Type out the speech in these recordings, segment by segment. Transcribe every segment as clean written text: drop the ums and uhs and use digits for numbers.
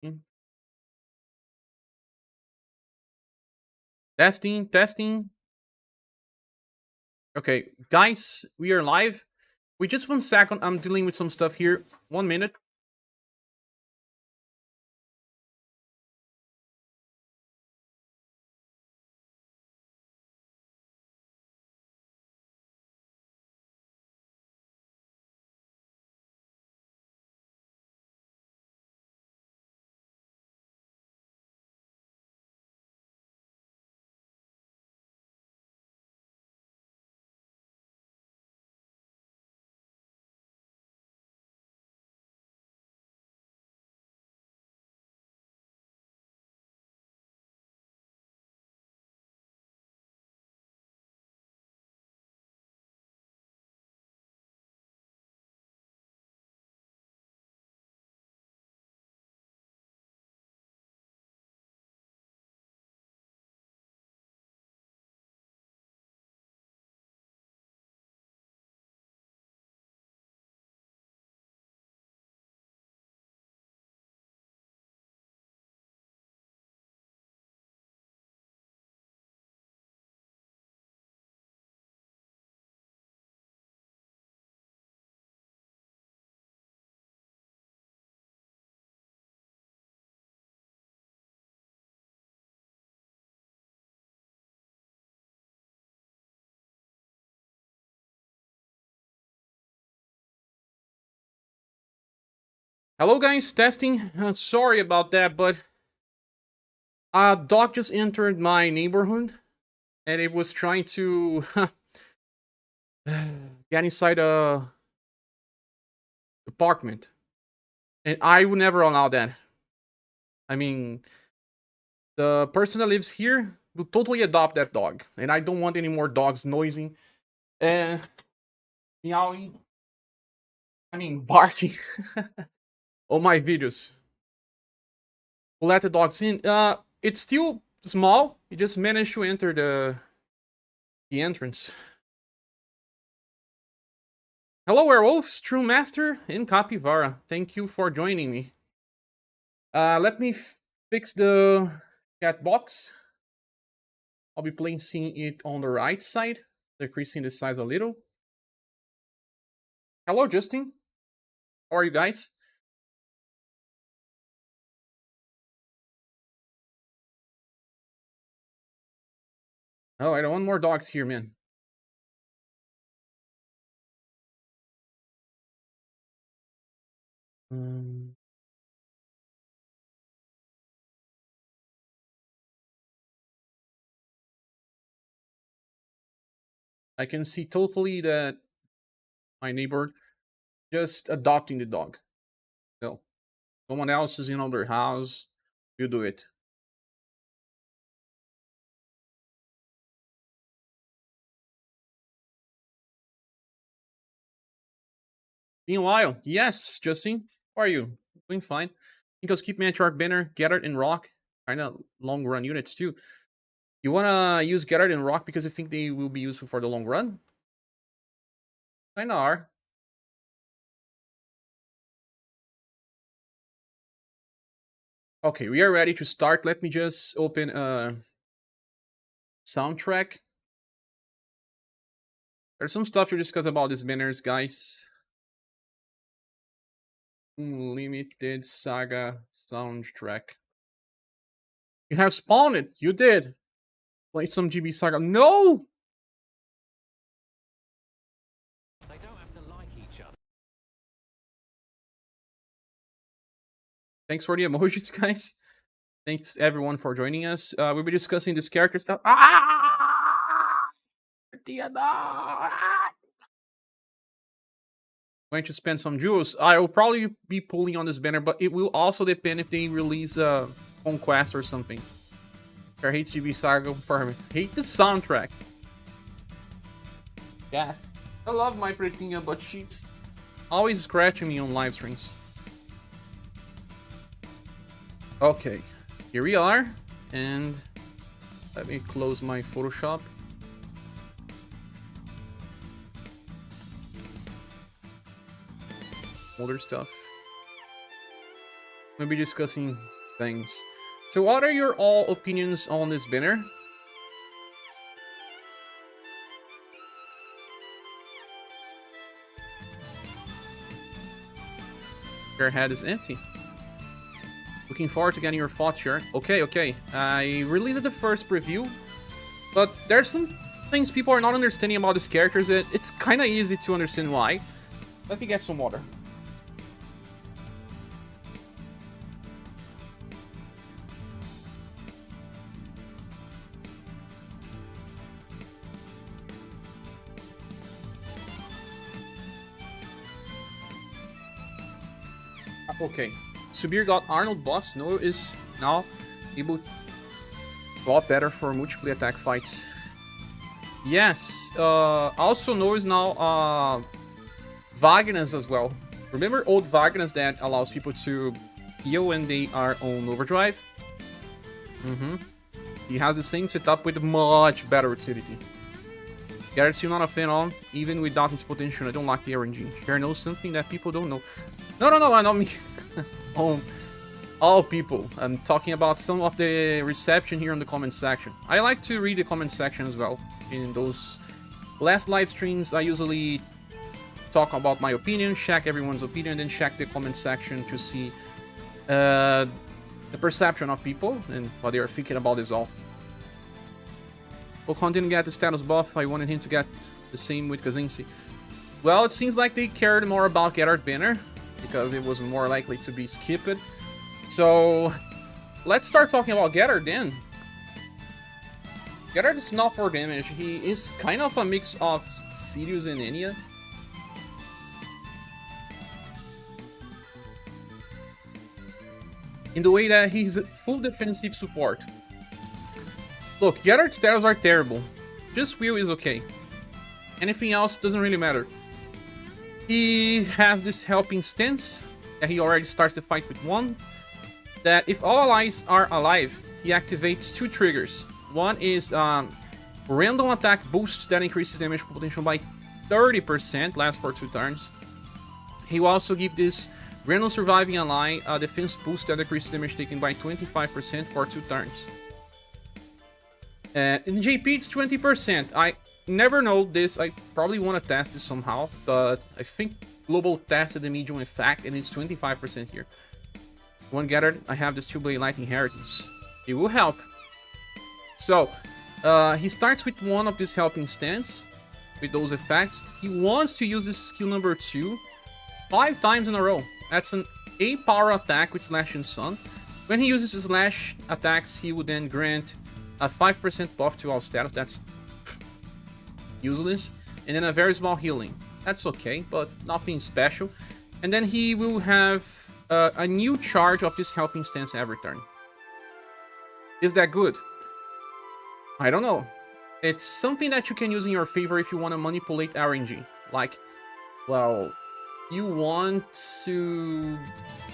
Mm. Testing, testing. Okay, guys, we are live. We just 1 second. I'm dealing with some stuff here. 1 minute. Hello, guys. Testing. Sorry about that, but a dog just entered my neighborhood, and it was trying to get inside a apartment, and I would never allow that. I mean, the person that lives here will totally adopt that dog, and I don't want any more dogs noising and meowing. I mean, barking on my videos. We'll let the dogs in. It's still small. He just managed to enter the entrance. Hello, werewolves, True Master, and Capivara. Thank you for joining me. Let me fix the cat box. I'll be placing it on the right side, decreasing the size a little. Hello, Justin. How are you guys? Oh, I don't want more dogs here, man. Um, I can see totally that my neighbor just adopting the dog. No, someone else is in their house. You do it. Meanwhile, yes, Justin, how are you? Doing fine. Because keep Matriarch Banner, Gerard and Rock, kinda long run units too. You wanna use Gerard and Rock because you think they will be useful for the long run? Kinda are. Okay, we are ready to start. Let me just open a soundtrack. There's some stuff to discuss about these banners, guys. Limited SaGa soundtrack. You have spawned it. You did. Play some GB SaGa. No! They don't have to like each other. Thanks for the emojis, guys. Thanks everyone for joining us. We'll be discussing this character stuff. Ah! Diana! Going to spend some jewels. I will probably be pulling on this banner, but it will also depend if they release Conquest or something. I hate GB SaGa for hate the soundtrack. Cat. I love my Pretinha, but she's always scratching me on live streams. Okay, here we are, and let me close my Photoshop. Older stuff. we'll be discussing things. So what are your all opinions on this banner? Your head is empty. Looking forward to getting your thoughts here. Okay. I released the first preview, but there's some things people are not understanding about these characters. It's kind of easy to understand why. Let me get some water. Okay, Subir got Arnold boss. Noel is now able a lot better for multiplayer attack fights. Yes, also Noel is now Vagas as well. Remember old Vagas that allows people to heal when they are on overdrive? He has the same setup with much better utility. Gerard still not a fan on, even without his potential. I don't like the RNG. Gerard knows something that people don't know. No, I don't mean on all people. I'm talking about some of the reception here in the comment section. I like to read the comment section as well. In those last live streams, I usually talk about my opinion, check everyone's opinion, then check the comment section to see the perception of people and what they are thinking about this all. Ocon didn't get the status buff. I wanted him to get the same with Kazin. Well, it seems like they cared more about Gerard banner because it was more likely to be skipped. So let's start talking about Gerard then. Gerard is not for damage. He is kind of a mix of Sirius and Enya. In the way that he's full defensive support. Look, Gerard's stats are terrible. Just Will is okay. Anything else doesn't really matter. He has this helping stance that he already starts the fight with one. That if all allies are alive, he activates two triggers. One is random attack boost that increases damage potential by 30%, lasts for 2 turns. He will also give this random surviving ally a defense boost that decreases damage taken by 25% for 2 turns. In JP it's 20%. I never know this. I probably want to test this somehow, but I think Global tested the medium effect and it's 25% here. One Gerard, I have this 2-blade light inheritance. It will help. So, he starts with one of these helping stance with those effects. He wants to use this skill number 2 5 times in a row. That's an 8 power attack with Slash and Sun. When he uses his Slash attacks, he would then grant a 5% buff to all status. That's useless. And then a very small healing. That's okay, but nothing special. And then he will have a new charge of this helping stance every turn. Is that good? I don't know. It's something that you can use in your favor if you want to manipulate RNG. Like, well, you want to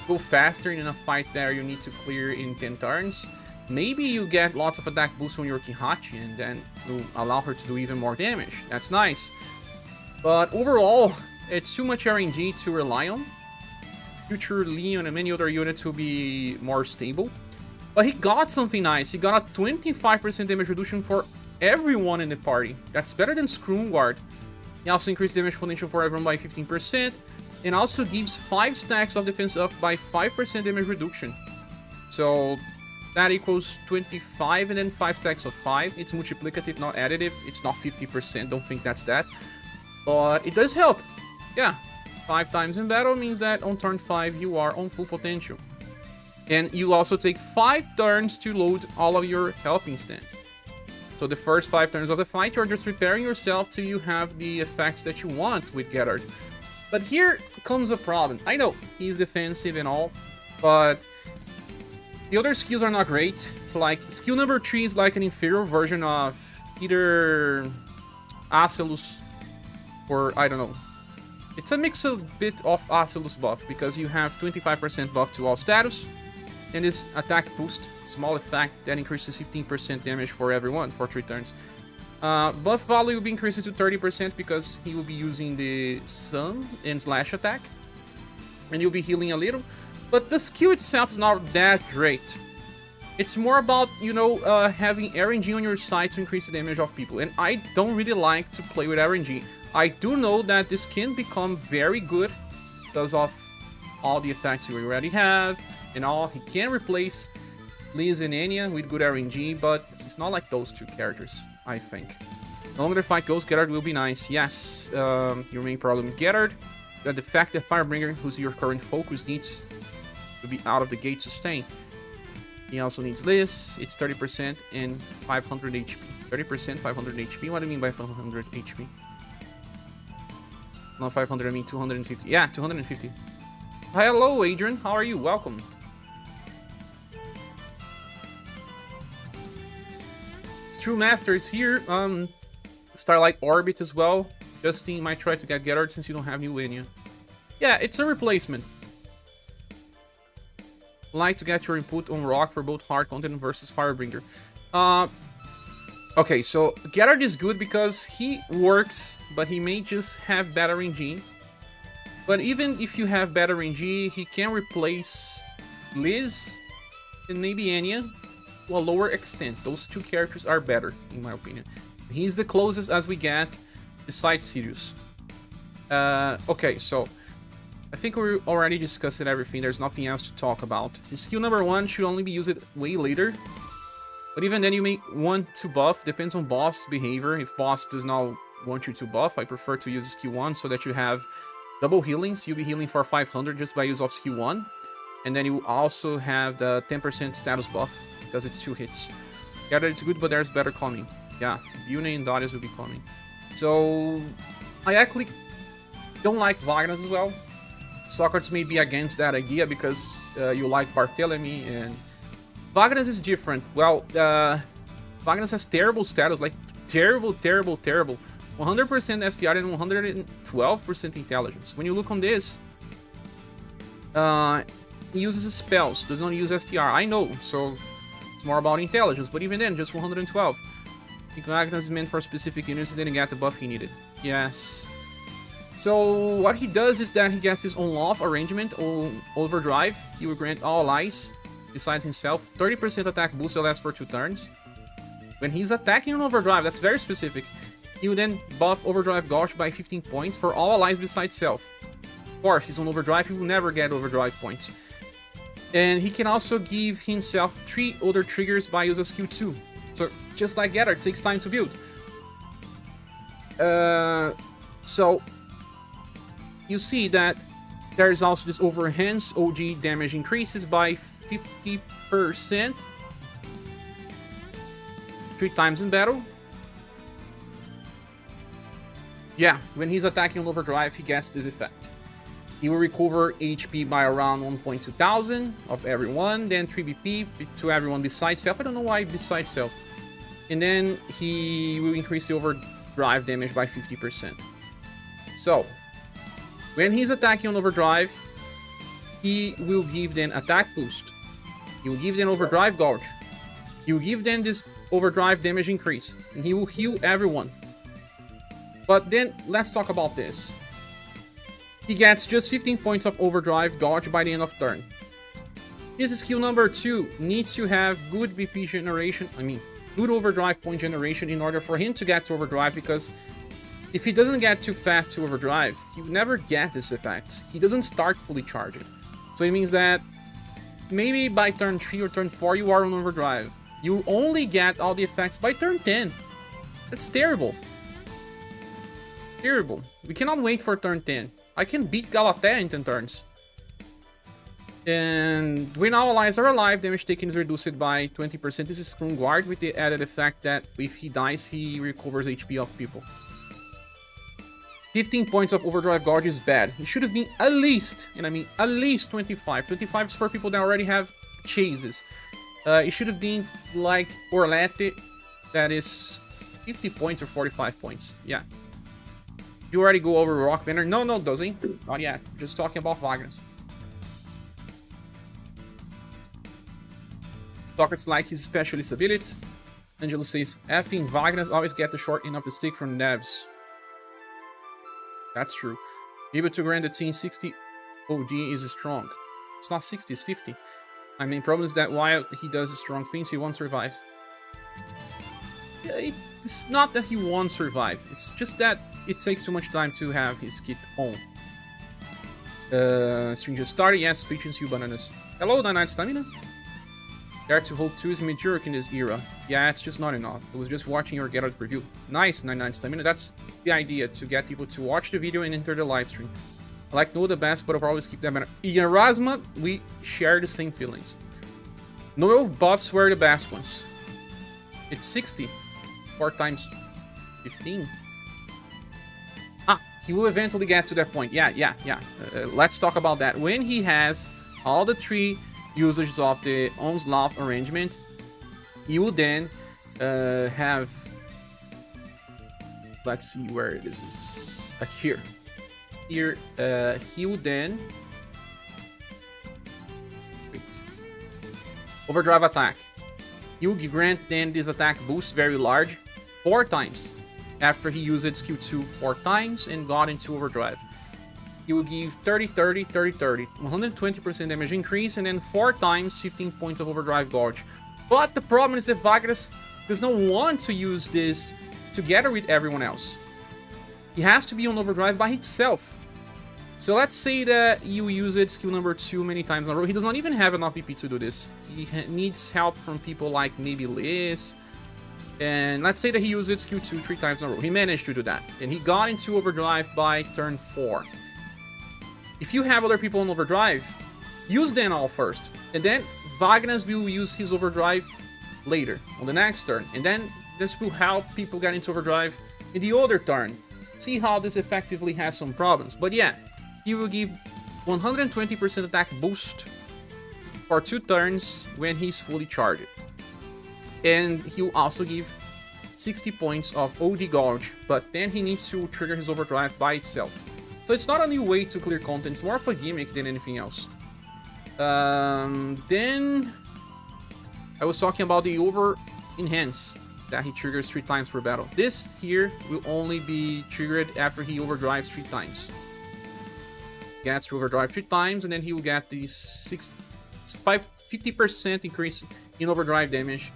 go faster in a fight that you need to clear in 10 turns. Maybe you get lots of attack boosts on your Kihachi and then you allow her to do even more damage. That's nice. But overall, it's too much RNG to rely on. Future Leon and many other units will be more stable. But he got something nice. He got a 25% damage reduction for everyone in the party. That's better than Gard. He also increased damage potential for everyone by 15%. And also gives 5 stacks of defense up by 5% damage reduction. So that equals 25 and then 5 stacks of 5. It's multiplicative, not additive. It's not 50%. Don't think that's that. But it does help. Yeah. 5 times in battle means that on turn 5 you are on full potential. And you also take 5 turns to load all of your helping stance. So the first 5 turns of the fight, you're just preparing yourself till you have the effects that you want with Gerard. But here comes a problem. I know he's defensive and all, but the other skills are not great. Like, skill number 3 is like an inferior version of either Acelus or, I don't know. It's a mix of bit of Acelus buff, because you have 25% buff to all status, and this attack boost, small effect that increases 15% damage for everyone for 3 turns. Buff value will be increased to 30% because he will be using the Sun and Slash attack, and you'll be healing a little. But the skill itself is not that great. It's more about, you know, having RNG on your side to increase the damage of people. And I don't really like to play with RNG. I do know that this can become very good because of all the effects we already have and all. He can replace Liz and Enya with good RNG, but he's not like those two characters, I think. The longer the fight goes, Gerard will be nice. Yes, your main problem, Gerard, that the fact that Firebringer, who's your current focus, needs to be out of the gate sustain. He also needs Liz. It's 30% and 500 HP. 30%, 500 HP. What do you mean by 500 HP? Not 500, I mean 250. Yeah, 250. Hello, Adrian. How are you? Welcome. True Master is here. Starlight Orbit as well. Justine might try to get Gerard since you don't have new Enya. Yeah, it's a replacement. Like to get your input on Rock for both hard content versus Firebringer. Okay, so Gerard is good because he works, but he may just have bad RNG. But even if you have bad RNG, he can replace Liz and maybe Enya to a lower extent. Those two characters are better, in my opinion. He's the closest as we get, besides Sirius. Okay, so I think we already discussed everything. There's nothing else to talk about. His skill number 1 should only be used way later. But even then, you may want to buff. Depends on boss behavior. If boss does not want you to buff, I prefer to use skill 1 so that you have double healings. You'll be healing for 500 just by use of skill 1. And then you also have the 10% status buff because it's 2 hits. Yeah, it's good, but there's better coming. Yeah, Yune and Darius will be coming. So I actually don't like Vagas as well. Socrates may be against that idea because you like Barthélemy, and Vagas is different. Well, Vagas has terrible status, like terrible. 100% STR and 112% intelligence. When you look on this, he uses spells, does not use STR. I know, so it's more about intelligence, but even then, just 112. I think Vagas is meant for specific units and didn't get the buff he needed. Yes. So what he does is that he gets his on-off arrangement on Overdrive. He will grant all allies, besides himself, 30% attack boost that lasts for 2 turns. When he's attacking on Overdrive, that's very specific. He will then buff Overdrive Gauge by 15 points for all allies besides self. Of course, he's on Overdrive, he will never get Overdrive points. And he can also give himself 3 other triggers by use of skill 2. So, just like Gard, it takes time to build. So you see that there is also this overhands. OG damage increases by 50%. 3 times in battle. Yeah, when he's attacking on Overdrive, he gets this effect. He will recover HP by around 1.2 thousand of everyone, then 3 BP to everyone besides self. I don't know why besides self. And then he will increase the Overdrive damage by 50%. So, when he's attacking on Overdrive, he will give them attack boost. He will give them Overdrive Gauge. He will give them this Overdrive damage increase. And he will heal everyone. But then, let's talk about this. He gets just 15 points of Overdrive Gauge by the end of turn. His skill number 2 needs to have good BP generation, good Overdrive point generation in order for him to get to Overdrive, because if he doesn't get too fast to Overdrive, he will never get this effect. He doesn't start fully charged. So it means that maybe by turn 3 or turn 4 you are on Overdrive. You only get all the effects by turn 10. That's terrible. Terrible. We cannot wait for turn 10. I can beat Galatea in 10 turns. And when all allies are alive, damage taken is reduced by 20%. This is from Gard with the added effect that if he dies, he recovers HP of people. 15 points of Overdrive Gauge is bad. It should have been at least, and I mean at least 25. 25 is for people that already have chases. It should have been like Orlette, that is 50 points or 45 points. Yeah. Did you already go over Rock Banner? No, does he? Not yet. Just talking about Vagas. Socrates like his specialist abilities. Angelo says, effing Vagas always get the short end of the stick from devs. That's true. Able to grant the team 60 OD is strong. It's not 60, it's 50. My main problem is that while he does strong things, he won't survive. It's not that he won't survive. It's just that it takes too much time to have his kit on. Stream just started. Yes, patience, you bananas. Hello, 99 stamina. Dare to Hope 2 is mediocre in this era. Yeah, it's just not enough. I was just watching your Gerard review. Nice, 99 stamina. That's the idea, to get people to watch the video and enter the live stream. I like Noel the best, but I'll always keep them. Erasma, we share the same feelings. Noel buffs were the best ones. It's 60. 4 times 15. Ah, he will eventually get to that point. Yeah. Let's talk about that. When he has all the 3 usages of the Onslaught arrangement, you will then have... Let's see where this is. Here. Here, he will then... Wait. Overdrive attack. He will grant then this attack boost very large 4 times. After he used skill 2 4 times and got into overdrive. He will give 30, 30, 30, 30. 120% damage increase and then 4 times 15 points of overdrive gauge. But the problem is that Vagas does not want to use this together with everyone else. He has to be on overdrive by himself. So let's say that you use it skill number 2 many times in a row. He does not even have enough VP to do this. He needs help from people like maybe Liz. And let's say that he used it skill 2 3 times in a row. He managed to do that. And he got into overdrive by turn 4. If you have other people on overdrive, use them all first. And then Vagas will use his overdrive later, on the next turn. And then this will help people get into overdrive in the other turn. See how this effectively has some problems. But yeah, he will give 120% attack boost for 2 turns when he's fully charged. And he will also give 60 points of OD gauge, but then he needs to trigger his overdrive by itself. So it's not a new way to clear content, it's more of a gimmick than anything else. Then I was talking about the over enhance that he triggers 3 times per battle. This here will only be triggered after he overdrives 3 times. Gets to overdrive 3 times, and then he will get the 50% increase in overdrive damage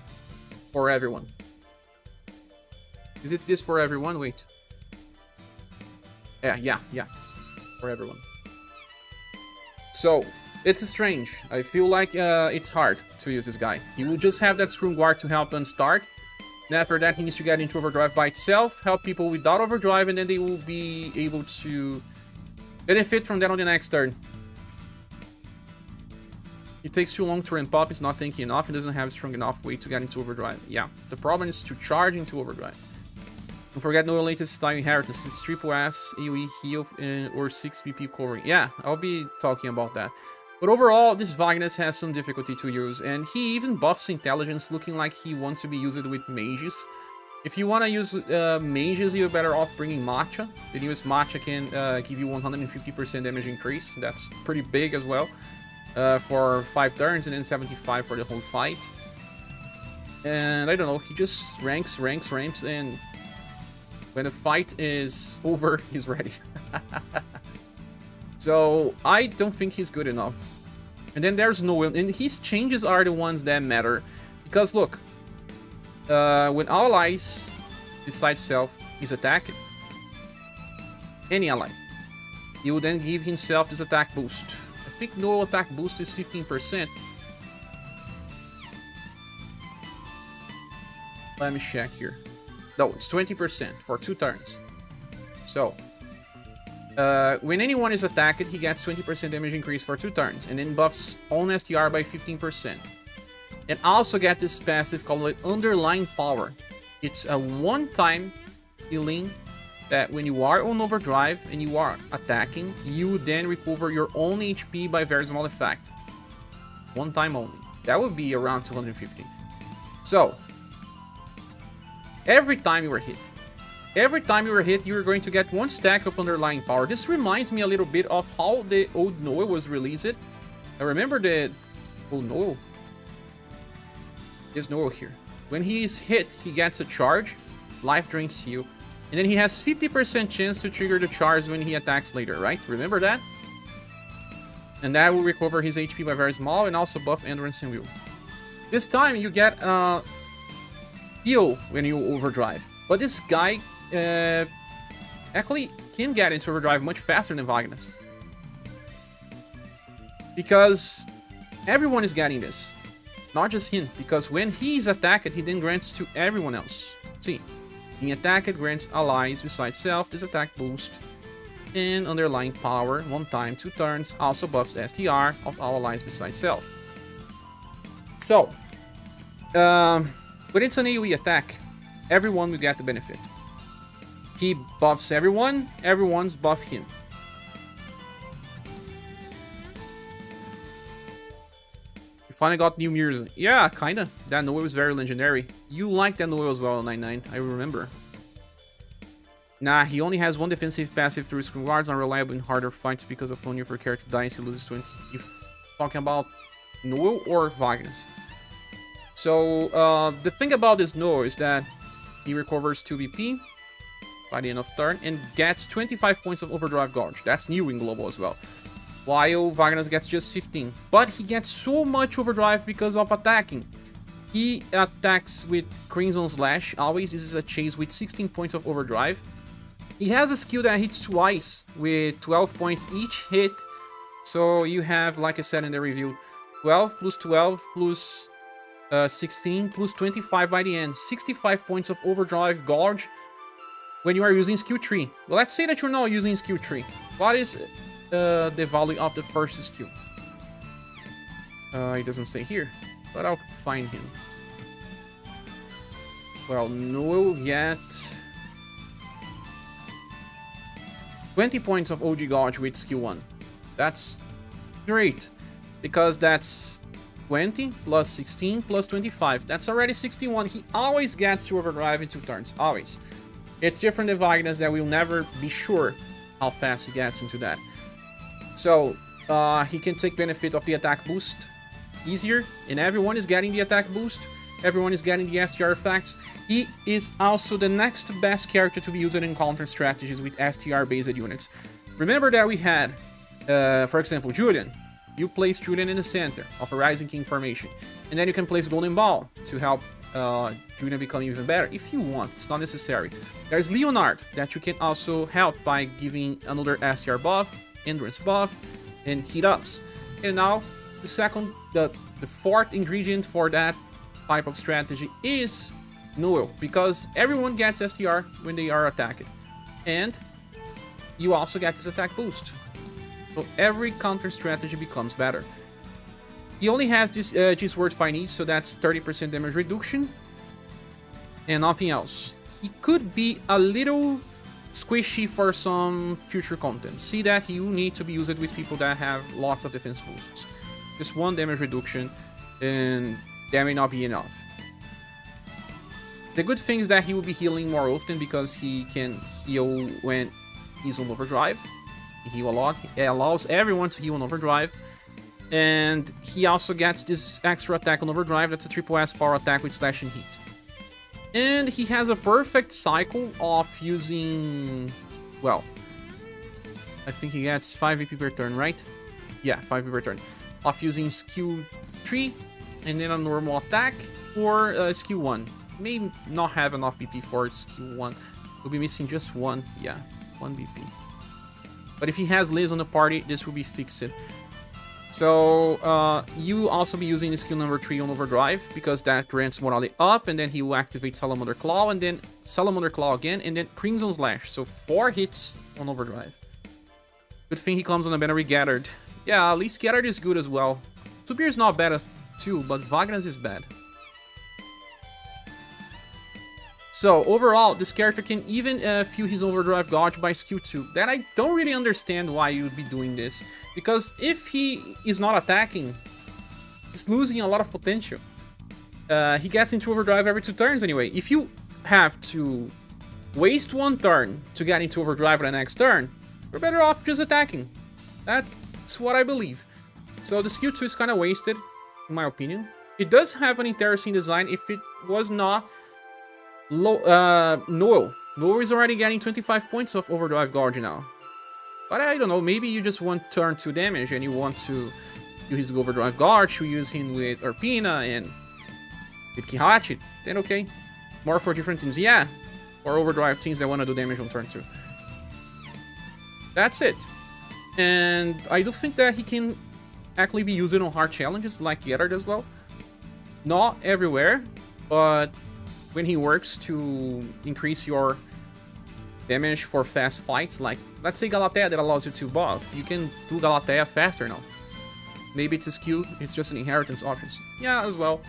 for everyone. Is it this for everyone? Wait. Yeah. For everyone. So, it's strange. I feel like it's hard to use this guy. He will just have that strong guard to help him start. And after that, he needs to get into overdrive by itself, help people without overdrive, and then they will be able to benefit from that on the next turn. It takes too long to ramp up, it's not tanky enough, it doesn't have a strong enough way to get into overdrive. Yeah, the problem is to charge into overdrive. Don't forget Noel latest style inheritance, it's triple S, AoE heal, or 6 PP covering. Yeah, I'll be talking about that. But overall, this Vagas has some difficulty to use, and he even buffs intelligence, looking like he wants to be used with mages. If you want to use mages, you're better off bringing Matcha. The newest Matcha can give you 150% damage increase, that's pretty big as well. For 5 turns and then 75 for the whole fight. And I don't know, he just ranks, and when the fight is over, he's ready. So I don't think he's good enough. And then there's Noel, and his changes are the ones that matter. Because look, when allies decide self is attacked, any ally, he will then give himself this attack boost. I think Noel attack boost is 15%. Let me check here. No, it's 20% for 2 turns. So, when anyone is attacked, he gets 20% damage increase for 2 turns, and then buffs own STR by 15%. And also get this passive called Underlying Power. It's a one-time healing that when you are on overdrive and you are attacking, you then recover your own HP by very small effect. One time only. That would be around 250. So, every time you were hit, you're going to get 1 stack of Underlying Power. This reminds me a little bit of how the old Noel was released. I remember the old Noel. There's Noel here. When he is hit, he gets a charge, life drains you, and then he has 50% chance to trigger the charge when he attacks later, right? Remember that? And that will recover his HP by very small and also buff endurance and will. This time you get heal when you overdrive. But this guy actually can get into overdrive much faster than Vagas. Because everyone is getting this. Not just him, because when he is attacked, he then grants to everyone else. See, being attacked grants allies besides self this attack boost and underlying power 1 time 2 turns, also buffs STR of all allies besides self. So, when it's an AoE attack, everyone will get the benefit. He buffs everyone, everyone's buff him. You finally got new mirrors. Yeah, kinda. That Noel was very legendary. You like that Noel as well, 99. I remember. Nah, he only has 1 defensive passive through screen guards, unreliable in harder fights because of only for character dies, he loses 20. You talking about Noel or Vagas? So, the thing about this Noel is that he recovers 2 BP by the end of turn and gets 25 points of overdrive gauge. That's new in global as well. While Vagas gets just 15. But he gets so much overdrive because of attacking. He attacks with Crimson Slash, always. This is a chase with 16 points of overdrive. He has a skill that hits twice with 12 points each hit. So you have, like I said in the review, 12 plus 12 plus 16 plus 25 by the end. 65 points of overdrive gauge when you are using skill 3. Well, let's say that you're not using skill 3. What is the value of the first skill? It doesn't say here, but I'll find him. Well, Noel gets 20 points of OG gauge with skill 1. That's great, because that's 20 plus 16 plus 25. That's already 61. He always gets to overdrive in 2 turns, always. It's different than Vagas that we'll never be sure how fast he gets into that. So, he can take benefit of the attack boost easier, and everyone is getting the attack boost. Everyone is getting the STR effects. He is also the next best character to be used in counter strategies with STR-based units. Remember that we had, for example, Julian. You place Julian in the center of a Rising King formation. And then you can place Golden Ball to help Julian become even better, if you want. It's not necessary. There's Leonard that you can also help by giving another STR buff, Endurance buff, and Heat Ups. And now, the fourth ingredient for that type of strategy is Noel, because everyone gets STR when they are attacked, and you also get this attack boost, so every counter strategy becomes better. He only has this G-Sword Finite, so that's 30% damage reduction and nothing else. He could be a little squishy for some future content. See that he will need to be used with people that have lots of defense boosts. Just 1 damage reduction, and that may not be enough. The good thing is that he will be healing more often because he can heal when he's on overdrive. He heals a lot. It allows everyone to heal on overdrive. And he also gets this extra attack on overdrive. That's a triple S power attack with slash and heat. And he has a perfect cycle of using... Well, I think he gets 5 AP per turn, right? Yeah, 5 AP per turn. Of using skill 3 and then a normal attack, or skill 1. May not have enough BP for skill 1. We'll be missing just 1. Yeah, 1 BP. But if he has Liz on the party, this will be fixed. So, you will also be using skill number 3 on overdrive, because that grants morale up, and then he will activate Salamander Claw, and then Salamander Claw again, and then Crimson Slash. So 4 hits on overdrive. Good thing he comes on a banner with Gathered. Yeah, at least Gathered is good as well. Subir is not bad too, but Vagas is bad. So, overall, this character can even fuel his overdrive gauge by skill 2. That I don't really understand why you would be doing this. Because if he is not attacking, he's losing a lot of potential. He gets into overdrive every 2 turns anyway. If you have to waste 1 turn to get into overdrive the next turn, you're better off just attacking. That's what I believe. So the skill 2 is kind of wasted, in my opinion. It does have an interesting design if it was not... Noel. Noel is already getting 25 points of overdrive gauge now. But I don't know, maybe you just want turn 2 damage and you want to use his overdrive guard to use him with Arpina and with Kihachi, then okay. More for different teams, yeah. Or overdrive teams that want to do damage on turn 2. That's it. And I do think that he can actually be used on hard challenges like Gerard as well. Not everywhere, but when he works to increase your damage for fast fights, like let's say Galatea that allows you to buff, you can do Galatea faster now. Maybe it's a skill, it's just an inheritance options. Yeah, as well.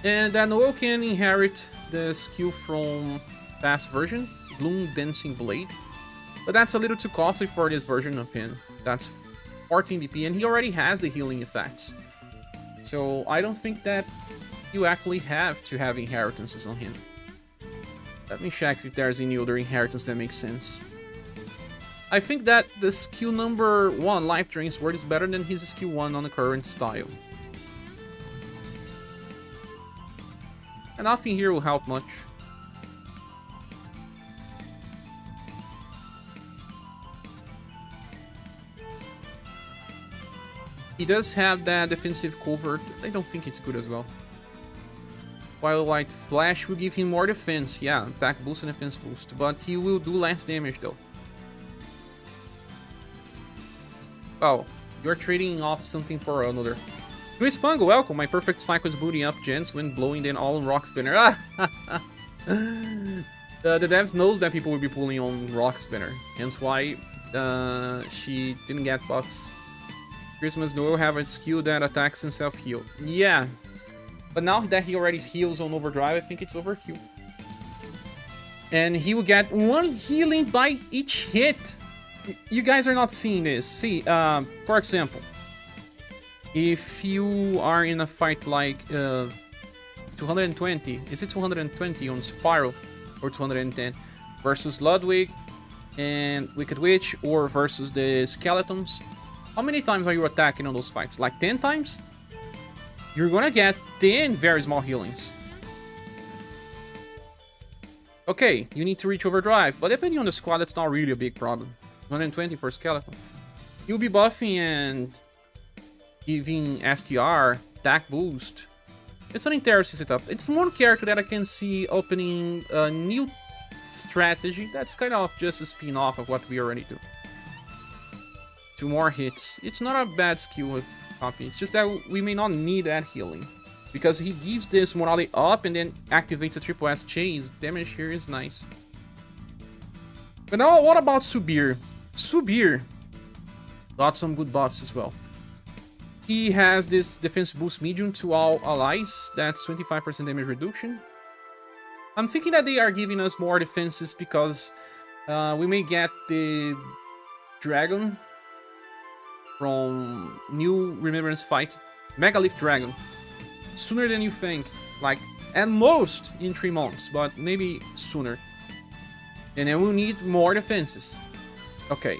And then Noel can inherit the skill from past version, Bloom Dancing Blade. But that's a little too costly for this version of him. That's 14 BP, and he already has the healing effects. So I don't think that you actually have to have inheritances on him. Let me check if there's any other inheritance that makes sense. I think that the skill number 1, Life Drains Word, is better than his skill 1 on the current style. And nothing here will help much. He does have that defensive cover. I don't think it's good as well. Twilight Flash will give him more defense. Yeah, attack boost and defense boost. But he will do less damage though. Oh, you're trading off something for another. Chris Pungo, welcome. My perfect cycle is booting up gens when blowing then all on Rock Spinner. The devs knows that people will be pulling on Rock Spinner. Hence why she didn't get buffs. Christmas Noel have a skill that attacks and self-heal. Yeah. But now that he already heals on overdrive, I think it's overkill. And he will get 1 healing by each hit. You guys are not seeing this. See, for example, if you are in a fight like 220, is it 220 on Spiral or 210 versus Ludwig and Wicked Witch, or versus the Skeletons? How many times are you attacking on those fights? Like 10 times? You're gonna get 10 very small healings. Okay, you need to reach overdrive, but depending on the squad, that's not really a big problem. 120 for Skeleton. You'll be buffing and giving STR, attack boost. It's an interesting setup. It's one character that I can see opening a new strategy that's kind of just a spin-off of what we already do. 2 more hits. It's not a bad skill copy, it's just that we may not need that healing. Because he gives this morale up and then activates a triple S chase. Damage here is nice. But now, what about Subir? Subir got some good buffs as well. He has this defense boost medium to all allies. That's 25% damage reduction. I'm thinking that they are giving us more defenses because we may get the dragon from new Remembrance fight, Megalith Dragon, sooner than you think, like at most in 3 months, but maybe sooner. And then we'll need more defenses. Okay,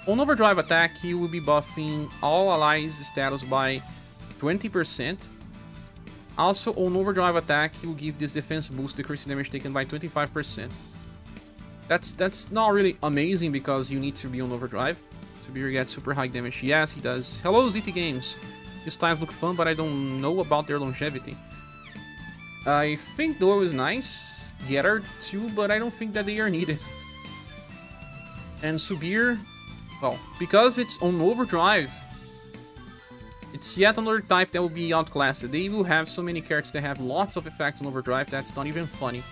on overdrive attack, he will be buffing all allies status by 20%. Also, on overdrive attack, he will give this defense boost, decreasing damage taken by 25%. That's not really amazing because you need to be on overdrive. Subir gets super high damage. Yes, he does. Hello, ZT Games. These tiles look fun, but I don't know about their longevity. I think Noel is nice. Gerard too, but I don't think that they are needed. And Subir, well, because it's on overdrive, it's yet another type that will be outclassed. They will have so many characters that have lots of effects on overdrive that's not even funny.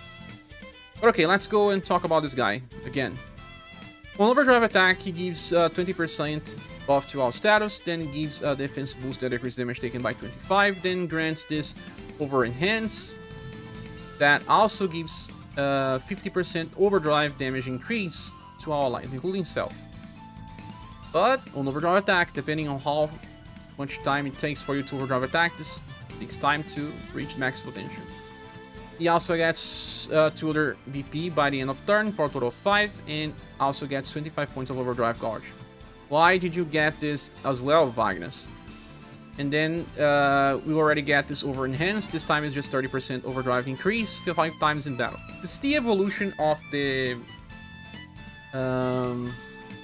But okay, let's go and talk about this guy again. On overdrive attack, he gives 20% buff to all status, then gives a defense boost that decreases damage taken by 25, then grants this over enhance that also gives 50% overdrive damage increase to all allies, including self. But on overdrive attack, depending on how much time it takes for you to overdrive attack, this takes time to reach max potential. He also gets 2 other BP by the end of turn for a total of 5, and also gets 25 points of overdrive guard. Why did you get this as well, Vagas? And then we already get this over enhanced. This time is just 30% overdrive increase, 5 times in battle. This is the evolution of the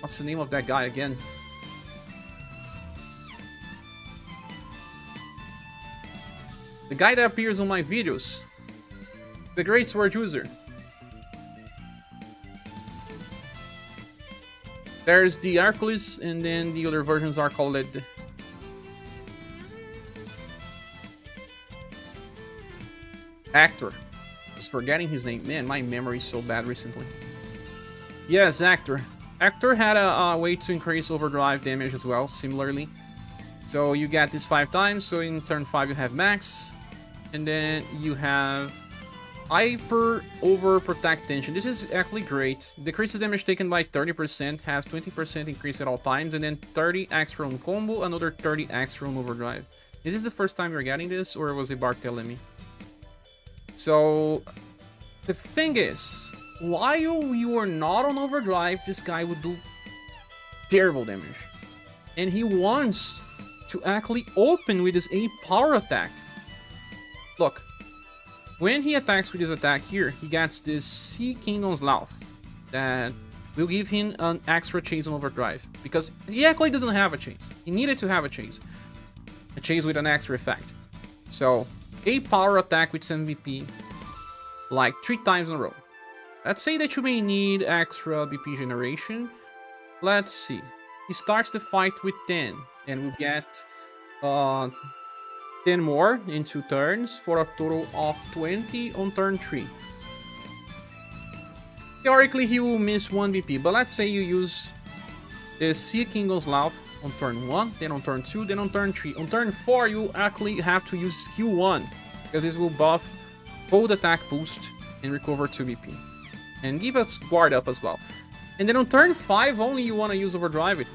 What's the name of that guy again? The guy that appears on my videos. The Great Sword User. There's the Hercules, and then the other versions are called Actor. Just forgetting his name. Man, my memory is so bad recently. Yes, Actor. Actor had a way to increase overdrive damage as well, similarly. So you get this 5 times, so in turn 5 you have max. And then you have Hyper Overprotect Tension. This is actually great. Decreases damage taken by 30%, has 20% increase at all times, and then 30 extra on combo, another 30 extra on overdrive. Is this the first time you're getting this, or was it Bart telling me? So, the thing is, while you are not on overdrive, this guy would do terrible damage. And he wants to actually open with his A power attack. Look, when he attacks with his attack here, he gets this Sea Kingdom's Laugh that will give him an extra chase on overdrive. Because he actually doesn't have a chase. He needed to have a chase. A chase with an extra effect. So, A power attack with 7 BP like 3 times in a row. Let's say that you may need extra BP generation. Let's see. He starts the fight with 10 and will get 10 more in 2 turns for a total of 20 on turn 3. Theoretically, he will miss 1 BP, but let's say you use the Sea Kingdom's Laugh on turn 1, then on turn 2, then on turn 3. On turn 4, you actually have to use skill 1, because this will buff cold attack boost and recover 2 BP. And give us guard up as well. And then on turn 5, only you want to use overdrive it.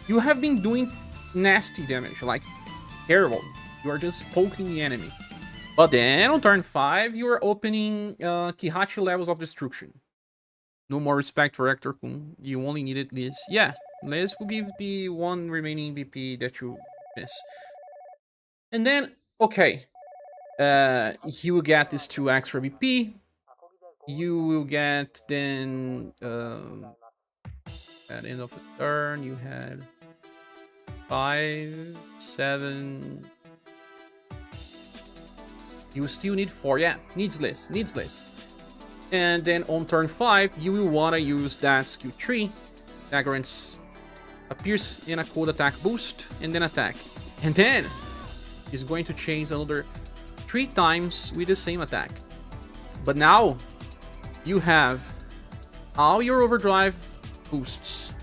You have been doing nasty damage, like terrible. You are just poking the enemy. But then on turn 5, you are opening Kihachi levels of destruction. No more respect for Hector Kun. You only needed this. Yeah, Liz will give the 1 remaining BP that you miss. And then, okay. He will get this 2 extra BP. You will get then at the end of the turn you had 5, 7. You still need 4. Yeah, needs less. And then on turn 5, you will want to use that skill 3 that grants a pierce and a cold attack boost, and then attack. And then he's going to change another 3 times with the same attack. But now you have all your overdrive boosts,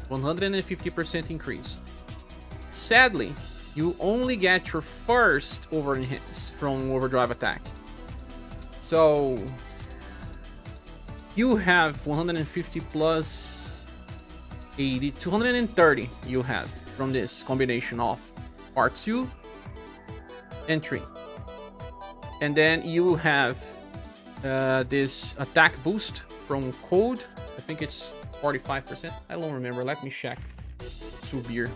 150% increase. Sadly, you only get your first over enhance from overdrive attack. So you have 150 plus 80, 230 you have from this combination of part 2 and 3. And then you have this attack boost from Code. I think it's 45%. I don't remember. Let me check. Subir.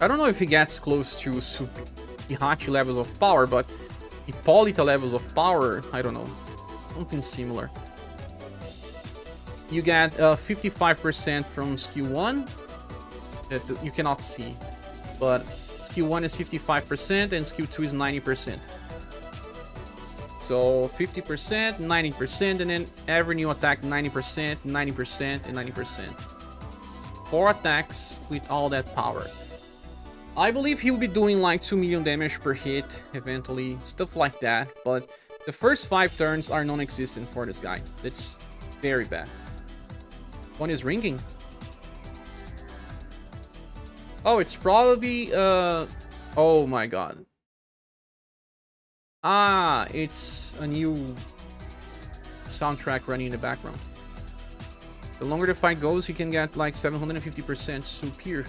I don't know if he gets close to Hihachi levels of power, but Hippolyta levels of power, I don't know. Something similar. You get 55% from skill 1 that you cannot see, but skill 1 is 55% and skill 2 is 90%. So 50%, 90%, and then every new attack 90%, 90%, and 90%. 4 attacks with all that power. I believe he'll be doing like 2 million damage per hit eventually, stuff like that, but the first 5 turns are non-existent for this guy. That's very bad. One is ringing. Oh, it's probably, oh my god. Ah, it's a new soundtrack running in the background. The longer the fight goes, you can get like 750% superior.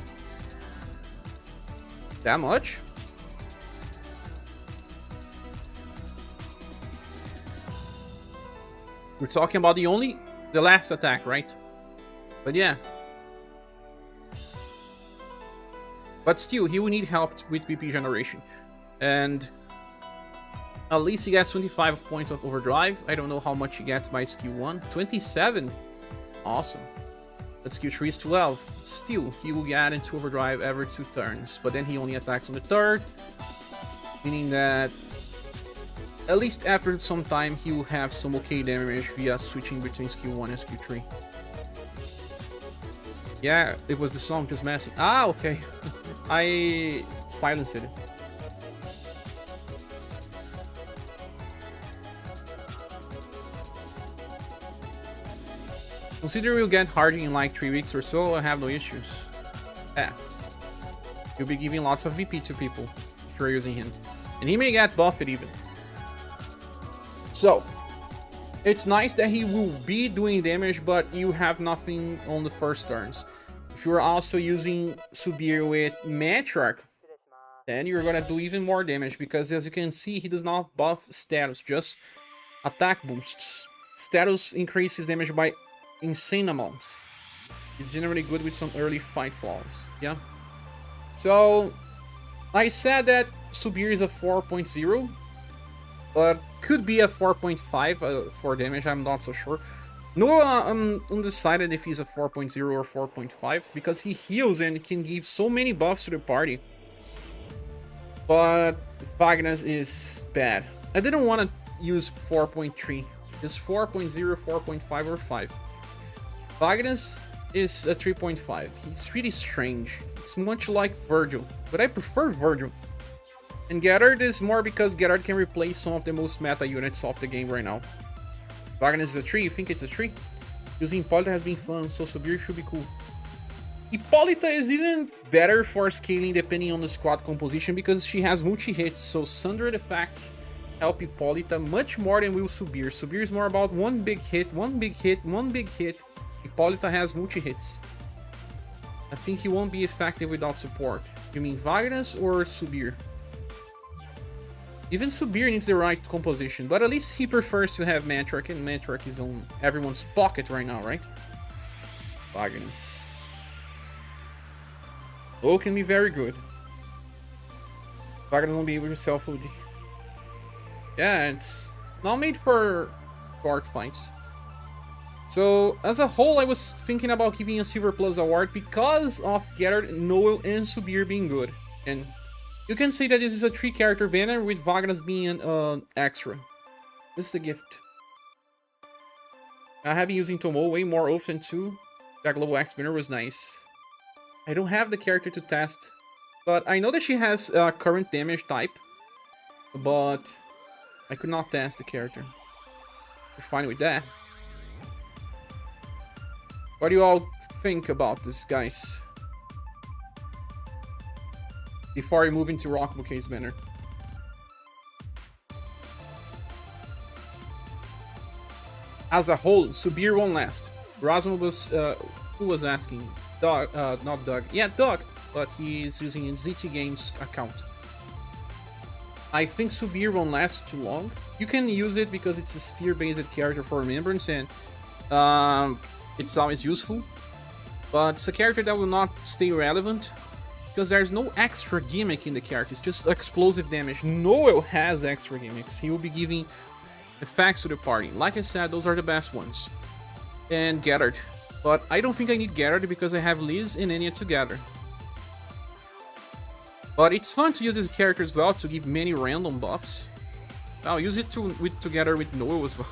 That much? We're talking about the last attack, right? But yeah. But still, he will need help with BP generation. And At least he gets 25 points of overdrive. I don't know how much he gets by skill 1. 27. Awesome. But skill 3 is 12. Still, he will get into overdrive every 2 turns. But then he only attacks on the 3rd. Meaning that at least after some time he will have some okay damage via switching between skill 1 and skill 3. Yeah, it was the song just messing. Ah, okay. I silenced it. Consider we'll get Hardy in like 3 weeks or so, I have no issues. Yeah. You'll be giving lots of VP to people if you're using him. And he may get buffed even. So, it's nice that he will be doing damage, but you have nothing on the first turns. If you're also using Subir with Matriarch, then you're gonna do even more damage, because as you can see, he does not buff status, just attack boosts. Status increases damage by insane amounts. It's generally good with some early fight flaws. Yeah. So I said that Subir is a 4.0, but could be a 4.5 for damage. I'm not so sure. No, I'm undecided if he's a 4.0 or 4.5 because he heals and can give so many buffs to the party. But Vagas is bad. I didn't want to use 4.3. It's 4.0, 4.5, or 5. Vagas is a 3.5. He's really strange. It's much like Virgil, but I prefer Virgil. And Gerard is more because Gerard can replace some of the most meta units of the game right now. Vagas is a 3, you think it's a 3? Using Hippolyta has been fun, so Subir should be cool. Hippolyta is even better for scaling depending on the squad composition because she has multi-hits, so Sundred effects help Hippolyta much more than will Subir. Subir is more about one big hit, one big hit, one big hit. Hippolyta has multi-hits. I think he won't be effective without support. You mean Vagas or Subir? Even Subir needs the right composition, but at least he prefers to have Matriarch, and Matriarch is on everyone's pocket right now, right? Vagas. Oh, can be very good. Vagas won't be able to self-OG. Yeah, it's not made for guard fights. So, as a whole, I was thinking about giving a Silver Plus award because of Gerard, Noel, and Subir being good. And you can say that this is a 3-character banner with Vagas being an extra. This is the gift. I have been using Tomo way more often too. That Global X banner was nice. I don't have the character to test, but I know that she has a current damage type, but I could not test the character. We're fine with that. What do you all think about this, guys? Before I move into Rock Bouquet's banner. As a whole, Subir won last. Rasmus was, who was asking? Doug, not Doug. Yeah, Doug, but he's using a ZT Games account. I think Subir won't last too long. You can use it because it's a spear-based character for remembrance, and it's always useful. But it's a character that will not stay relevant because there's no extra gimmick in the character. It's just explosive damage. Noel has extra gimmicks. He will be giving effects to the party. Like I said, those are the best ones. And Gerard. But I don't think I need Gerard because I have Liz and Enya together. But it's fun to use this character as well to give many random buffs. I'll use it together with Noel as well.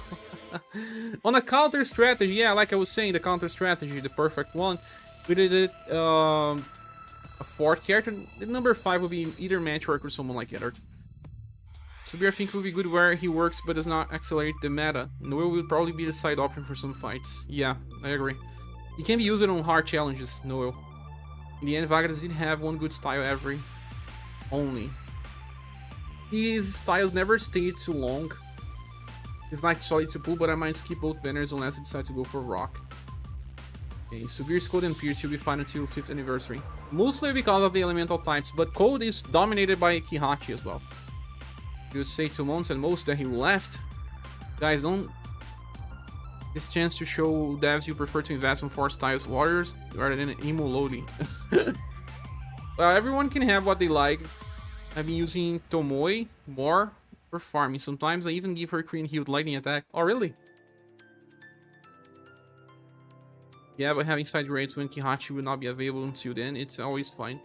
On a counter strategy, yeah, like I was saying, the counter strategy, the perfect one. We did it, a 4th character. The number 5 would be either Matriarch or someone like Gerard. Subir I think will be good where he works but does not accelerate the meta. Noel will probably be the side option for some fights. Yeah, I agree. He can be used on hard challenges, Noel. In the end, Vagas did have one good style every. Only. His styles never stayed too long. It's not solid to pull, but I might skip both banners unless I decide to go for Rock. Okay, Subir's Code and Pierce will be fine until 5th anniversary. Mostly because of the elemental types, but Code is dominated by Kihachi as well. You say 2 months and most that he will last. Guys, don't... This chance to show devs you prefer to invest in 4 styles warriors rather than emo lowly. Well, everyone can have what they like. I've been using Tomoe more for farming. Sometimes I even give her Green Healed Lightning Attack. Oh, really? Yeah, but having side raids when Kihachi will not be available until then, it's always fine.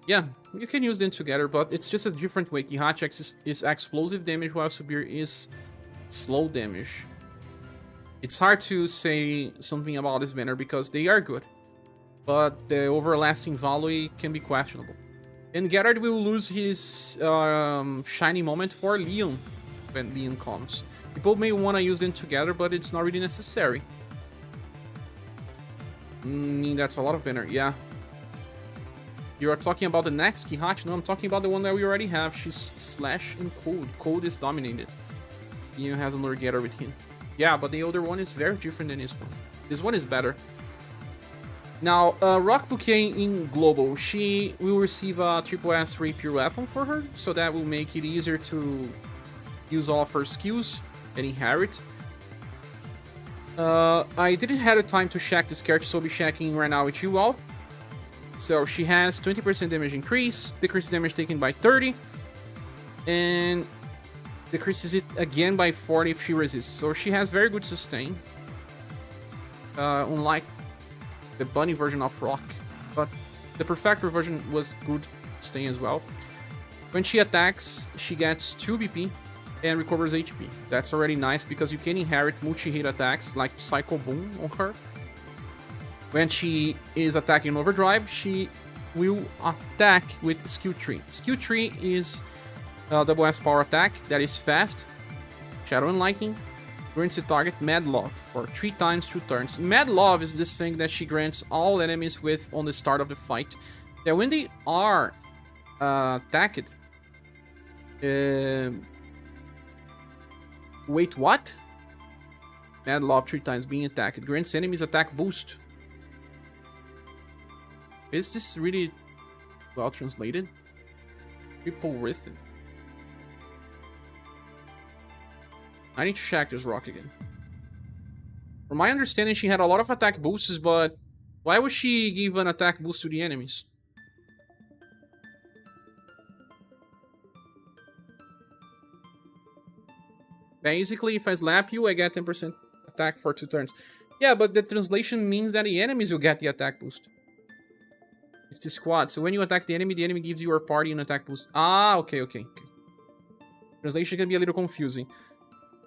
Yeah, you can use them together, but it's just a different way. Kihachi is explosive damage, while Subir is slow damage. It's hard to say something about this banner because they are good, but the overlasting value can be questionable. And Gerard will lose his shiny moment for Leon when Leon comes. People may want to use them together, but it's not really necessary. That's a lot of banner, yeah. You are talking about the next Kihachi? No, I'm talking about the one that we already have. She's Slash and Cold. Cold is dominated. Leon has another Gerard with him. Yeah, but the other one is very different than this one. This one is better. Now, Rock Bouquet in Global, she will receive a Triple S Rapier weapon for her, so that will make it easier to use all of her skills and inherit. I didn't have the time to check this character, so I'll be checking right now with you all. So she has 20% damage increase, decreases damage taken by 30, and decreases it again by 40 if she resists. So she has very good sustain, unlike the bunny version of Rock, but the Perfector version was good sustain as well. When she attacks, she gets 2 BP and recovers HP. That's already nice because you can inherit multi-hit attacks like Psycho Boom on her. When she is attacking Overdrive, she will attack with Skill Tree. Skill Tree is a double S power attack that is fast, Shadow and Lightning, grants the target Mad Love for 3 times 2 turns. Mad Love is this thing that she grants all enemies with on the start of the fight. That when they are attacked... wait, what? Mad Love 3 times being attacked. It grants enemies attack boost. Is this really well translated? Triple Rhythm. I need to check this rock again. From my understanding, she had a lot of attack boosts, but why would she give an attack boost to the enemies? Basically, if I slap you, I get 10% attack for 2 turns. Yeah, but the translation means that the enemies will get the attack boost. It's the squad. So when you attack the enemy gives your party an attack boost. Ah, okay. Translation can be a little confusing.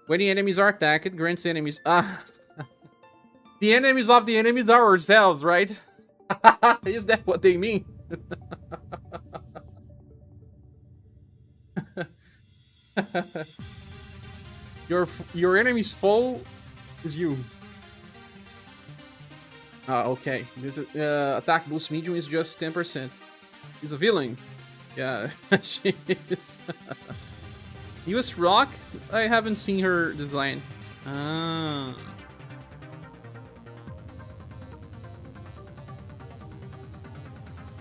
When the enemies are attacked, it grants enemies... Ah. The enemies of the enemies are ourselves, right? Is that what they mean? Your enemy's foe is you. Okay. This is, attack boost medium is just 10%. He's a villain. Yeah, she is. US Rock? I haven't seen her design. Ah.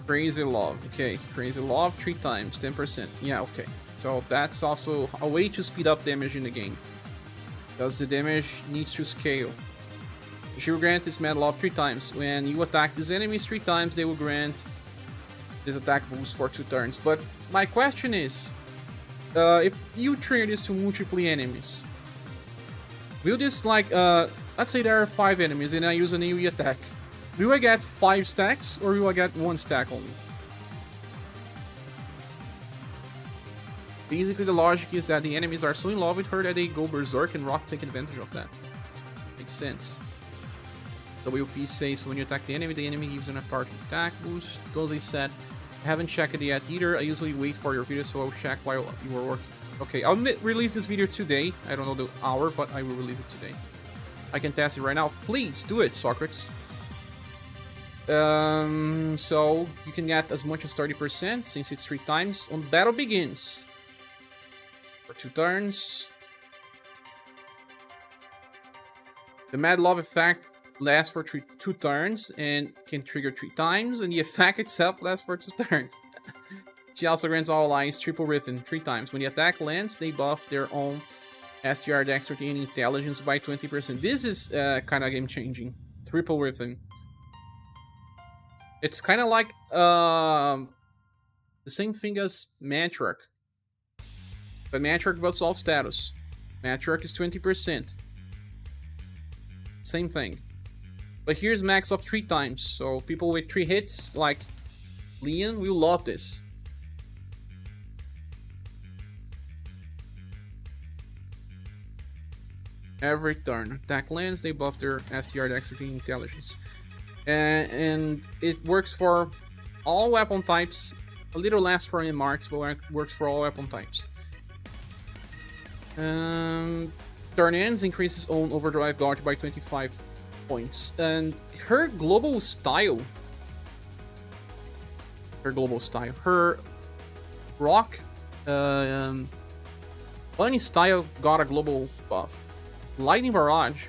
Crazy Love. Okay, Crazy Love 3 times, 10%. Yeah, okay. So that's also a way to speed up damage in the game, because the damage needs to scale. She will grant this Mad Love 3 times. When you attack these enemies 3 times, they will grant this attack boost for 2 turns. But my question is, if you trigger this to multiple enemies, will this, like, let's say there are 5 enemies and I use an AoE attack. Will I get 5 stacks or will I get 1 stack only? Basically, the logic is that the enemies are so in love with her that they go berserk and Rock take advantage of that. Makes sense. WP says when you attack the enemy gives an party attack boost. Doze said, I haven't checked it yet either. I usually wait for your video, so I'll check while you are working. Okay, I'll release this video today. I don't know the hour, but I will release it today. I can test it right now. Please do it, Socrates. So you can get as much as 30% since it's 3 times. On Battle Begins. For 2 turns. The Mad Love effect lasts for 2 turns and can trigger 3 times, and the effect itself lasts for 2 turns. She also grants all allies Triple Rhythm 3 times. When the attack lands, they buff their own STR Dexterity and Intelligence by 20%. This is kind of game changing. Triple Rhythm. It's kind of like the same thing as Matriarch. But Matriarch buffs all status. Matriarch is 20%. Same thing. But here's max of 3 times. So people with 3 hits, like Leon, will love this. Every turn. Attack lands, they buff their STR dexterity intelligence. And it works for all weapon types. A little less for any marks, but works for all weapon types. Turn ends, increases own overdrive dodge by 25 points. And her global style. Her rock bunny style got a global buff. Lightning Barrage,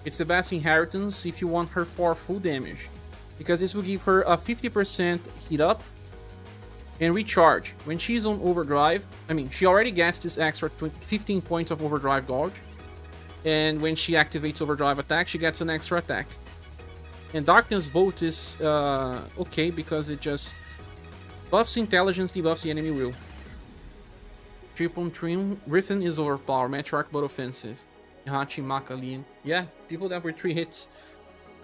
it's the best inheritance if you want her for full damage, because this will give her a 50% heat up and recharge. When she's on overdrive, I mean, she already gets this extra 15 points of overdrive dodge, and when she activates overdrive attack, she gets an extra attack. And Darkness Bolt is okay because it just buffs intelligence, debuffs the enemy will. Triple Trim, Griffin is overpowered, Matriarch but offensive. Hachi, Makalin. Yeah, people that were 3 hits.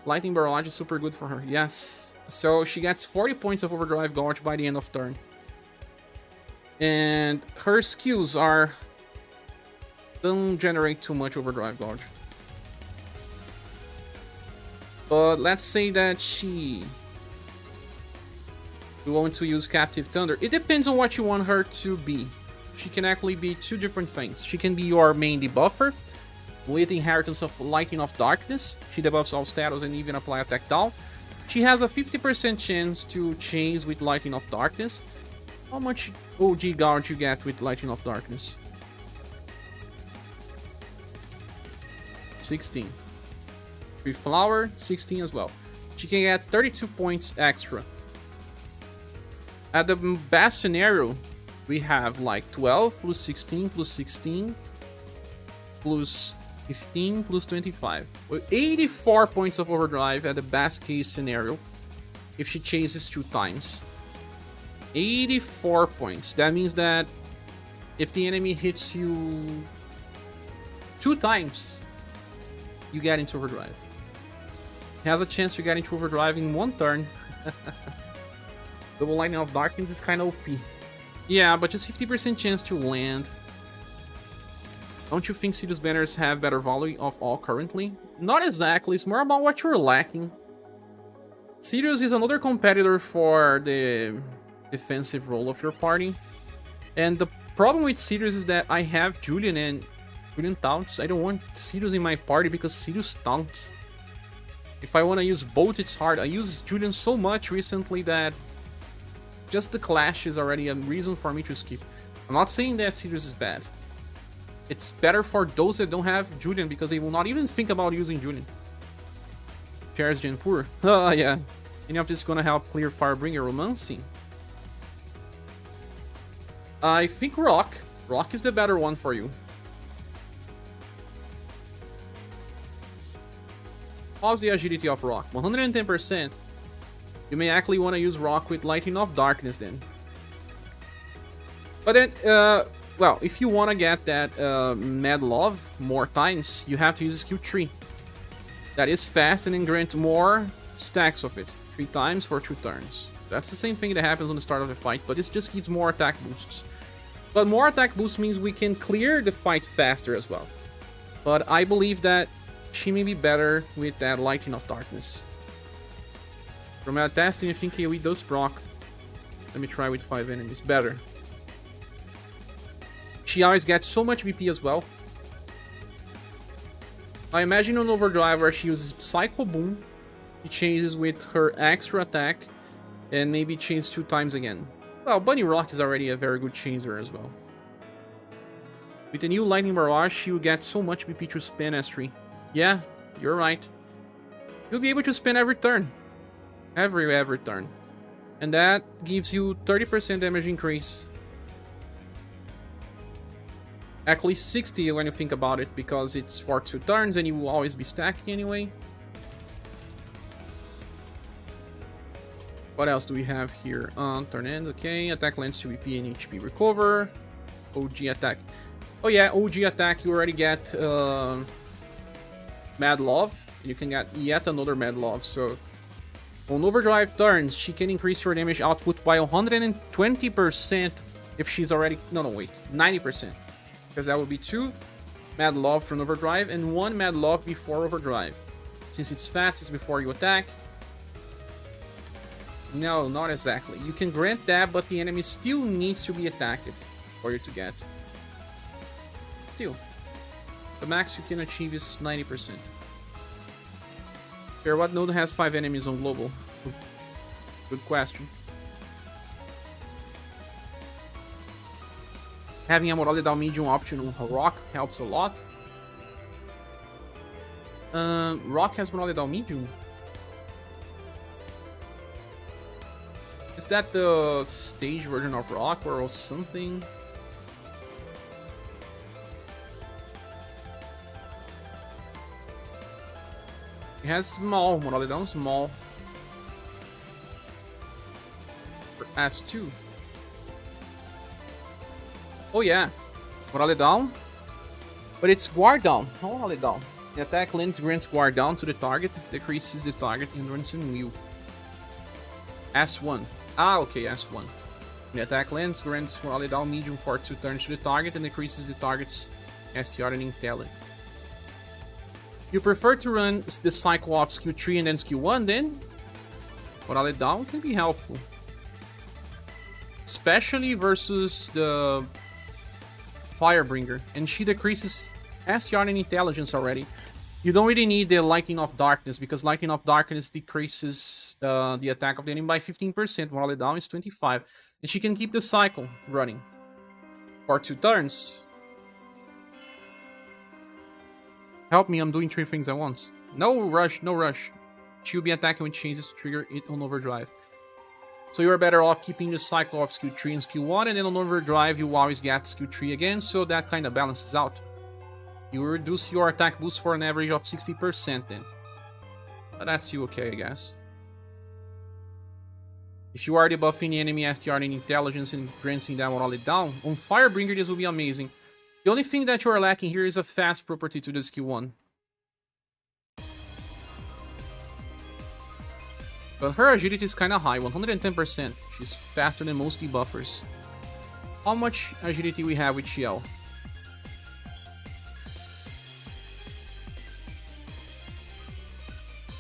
Lightning Barrage is super good for her. Yes. So she gets 40 points of overdrive dodge by the end of turn. And her skills don't generate too much overdrive dodge. But let's say that we want to use Captive Thunder. It depends on what you want her to be. She can actually be 2 different things. She can be your main debuffer with Inheritance of Lightning of Darkness. She debuffs all status and even apply attack down. She has a 50% chance to chase with Lightning of Darkness. How much OG Gard you get with Lightning of Darkness? 16. With Flower, 16 as well. She can get 32 points extra. At the best scenario, we have like 12 plus 16 plus 16 plus 15 plus 25. With 84 points of overdrive at the best case scenario if she chases 2 times. 84 points. That means that if the enemy hits you 2 times, you get into overdrive. He has a chance to get into overdrive in 1 turn. Double Lightning of Darkness is kind of OP. Yeah, but just 50% chance to land. Don't you think Sirius banners have better value of all currently? Not exactly, it's more about what you're lacking. Sirius is another competitor for the defensive role of your party. And the problem with Sirius is that I have Julian and Julian taunts. I don't want Sirius in my party because Sirius taunts. If I want to use both, it's hard. I use Julian so much recently that just the clash is already a reason for me to skip. I'm not saying that Sirius is bad. It's better for those that don't have Julian because they will not even think about using Julian. Cheers, Genpur. Oh, yeah. Any of this is gonna help clear Firebringer Romancing? I think Rock. Rock is the better one for you. How's the agility of Rock? 110%. You may actually want to use Rock with Lightning of Darkness then. But then, well, if you want to get that Mad Love more times, you have to use skill 3. That is fast and then grant more stacks of it. 3 times for 2 turns. That's the same thing that happens on the start of the fight, but this just gives more attack boosts. But more attack boosts means we can clear the fight faster as well. But I believe that she may be better with that Lightning of Darkness. From my testing, I think AoE does proc. Let me try with 5 enemies. Better. She always gets so much BP as well. I imagine on Overdrive where she uses Psycho Boom. She chases with her extra attack. And maybe chains 2 times again. Well, Bunny Rock is already a very good chaser as well. With the new Lightning Barrage, she will get so much BP to spin S3. Yeah, you're right. You'll be able to spin every turn. Every turn. And that gives you 30% damage increase. Actually 60 when you think about it, because it's for 2 turns and you will always be stacking anyway. What else do we have here? Turn ends, okay. Attack lands to BP and HP recover. OG attack. Oh yeah, OG attack, you already get Mad Love. You can get yet another Mad Love, so on overdrive turns, she can increase your damage output by 120% if she's already... No, wait. 90%. Because that would be 2 Mad Love from overdrive and 1 Mad Love before overdrive. Since it's fast, it's before you attack. No, not exactly. You can grant that, but the enemy still needs to be attacked for you to get. Still. The max you can achieve is 90%. What node has 5 enemies on global? Good question. Having a Moralidal medium option on Rock helps a lot. Rock has Moralidal medium? Is that the stage version of Rock or something? It has small, Moralidal small. For S2. Oh yeah, Moralidal. But it's Guard down, not Moralidal. The attack lens grants Guard down to the target, decreases the target endurance and will. S1. Ah, okay, S1. The attack lens grants Moralidal medium for 2 turns to the target and decreases the target's STR and intelligence. You prefer to run the cycle of skill 3 and then skill 1, then Moralidal can be helpful. Especially versus the Firebringer, and she decreases STR and intelligence already. You don't really need the Lightning of Darkness, because Lightning of Darkness decreases the attack of the enemy by 15%, Moralidal is 25%, and she can keep the cycle running for 2 turns. Help me, I'm doing 3 things at once. No rush, no rush. She'll be attacking when it changes to trigger it on overdrive. So you're better off keeping the cycle of skill 3 and skill 1, and then on overdrive you always get skill 3 again, so that kind of balances out. You will reduce your attack boost for an average of 60% then. But that's still okay, I guess. If you are debuffing the enemy STR and intelligence and granting that Moralidal, on Firebringer this will be amazing. The only thing that you are lacking here is a fast property to the skill 1. But her agility is kinda high, 110%. She's faster than most debuffers. How much agility we have with Xiao?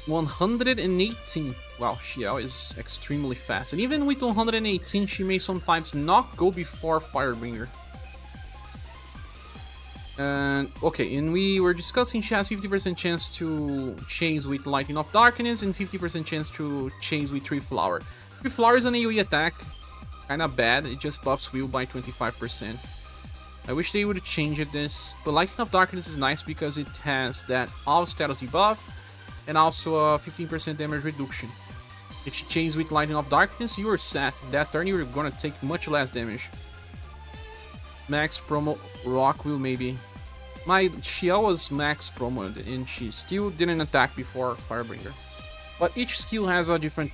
$118. Wow, Xiao is extremely fast. And even with 118, she may sometimes not go before Firebringer. And okay, and we were discussing she has 50% chance to chase with Lightning of Darkness and 50% chance to chase with Tree Flower. Tree Flower is an AoE attack, kinda bad, it just buffs Will by 25%. I wish they would change this, but Lightning of Darkness is nice because it has that all status debuff and also a 15% damage reduction. If she chains with Lightning of Darkness, you are set. That turn you're gonna take much less damage. Max promo Rock Will maybe. My Xiao was max promoed and she still didn't attack before Firebringer. But each skill has a different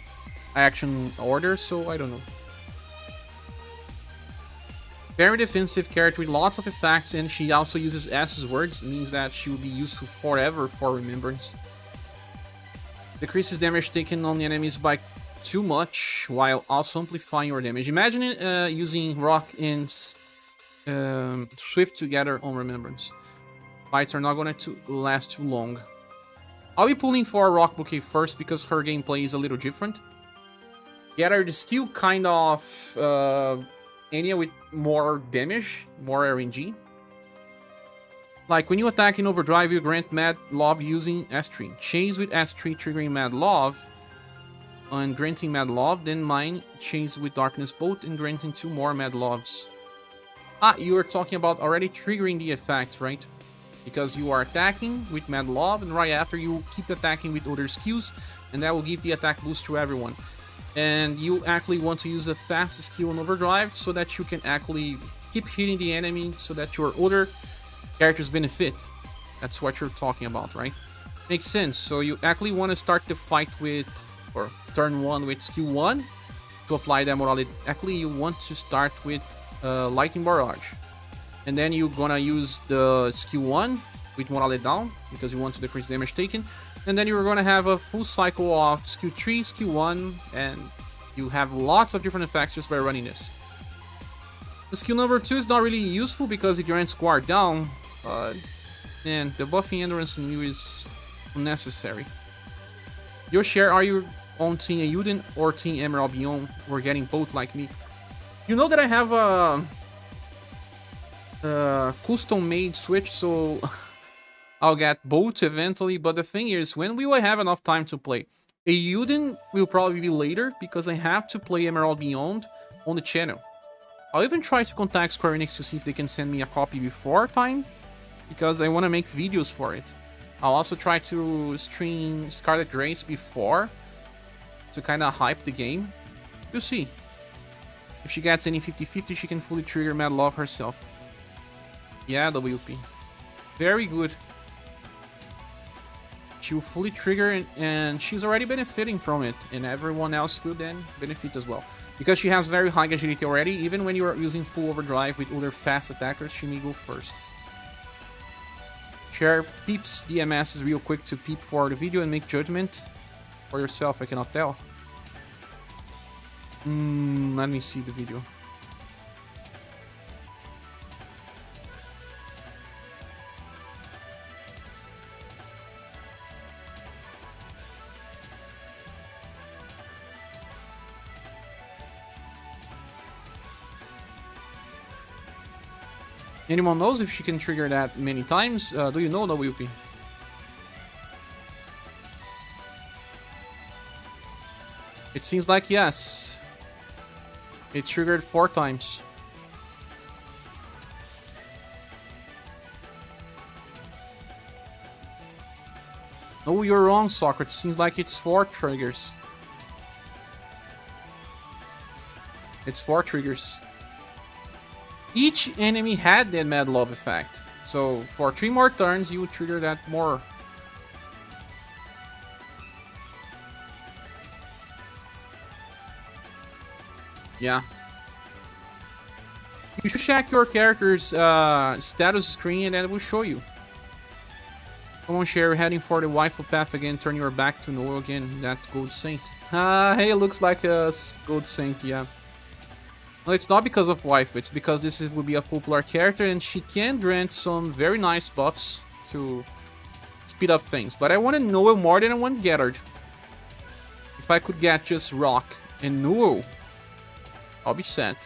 action order, so I don't know. Very defensive character with lots of effects, and she also uses S's words, means that she will be useful forever for Remembrance. Decreases damage taken on the enemies by too much, while also amplifying your damage. Imagine using Rock and Swift together on Remembrance. Fights are not going to last too long. I'll be pulling for Rock Bouquet first because her gameplay is a little different. Gerard is still kind of Anya with more damage, more RNG. Like when you attack in overdrive, you grant Mad Love using S3. Chase with S3 triggering Mad Love and granting Mad Love, then mine chase with Darkness Bolt and granting 2 more Mad Loves. Ah, you are talking about already triggering the effect, right? Because you are attacking with Mad Love, and right after you keep attacking with other skills, and that will give the attack boost to everyone. And you actually want to use a fast skill on overdrive so that you can actually keep hitting the enemy so that your other characters benefit. That's what you're talking about, right? Makes sense. So you actually want to start the fight with, or turn 1 with skill 1 to apply that morality. Actually, you want to start with Lightning Barrage. And then you're gonna use the skill 1 with morale down, because you want to decrease damage taken. And then you're gonna have a full cycle of skill 3, skill 1, and you have lots of different effects just by running this. The skill number 2 is not really useful because it grants Gard down, but man, the buffing endurance in you is unnecessary. Your share, are you on Team Euden or Team Emerald Beyond? We're getting both like me. You know that I have a custom made Switch, so I'll get both eventually, but the thing is, when we will have enough time to play? Euden will probably be later, because I have to play Emerald Beyond on the channel. I'll even try to contact Square Enix to see if they can send me a copy before time, because I want to make videos for it. I'll also try to stream Scarlet Grace before, to kind of hype the game. We'll see. If she gets any 50-50, she can fully trigger Mad Love herself. Yeah, WP. Very good. She will fully trigger, and she's already benefiting from it, and everyone else will then benefit as well. Because she has very high agility already, even when you're using full overdrive with other fast attackers, she may go first. Share Peep's DMS is real quick to peep for the video and make judgment for yourself, I cannot tell. Let me see the video. Anyone knows if she can trigger that many times? Do you know, WP? It seems like yes. It triggered 4 times. No, you're wrong, Socrates. Seems like it's 4 triggers. It's 4 triggers. Each enemy had that Mad Love effect. So for 3 more turns, you would trigger that more. Yeah. You should check your character's status screen and that will show you. Come on, Cher, heading for the waifu path again. Turn your back to Noel again. That Gold Saint. Hey, it looks like a Gold Saint, yeah. No, it's not because of waifu. It's because this will be a popular character and she can grant some very nice buffs to speed up things. But I want Noel more than I want Gerard. If I could get just Rock and Noel, I'll be set.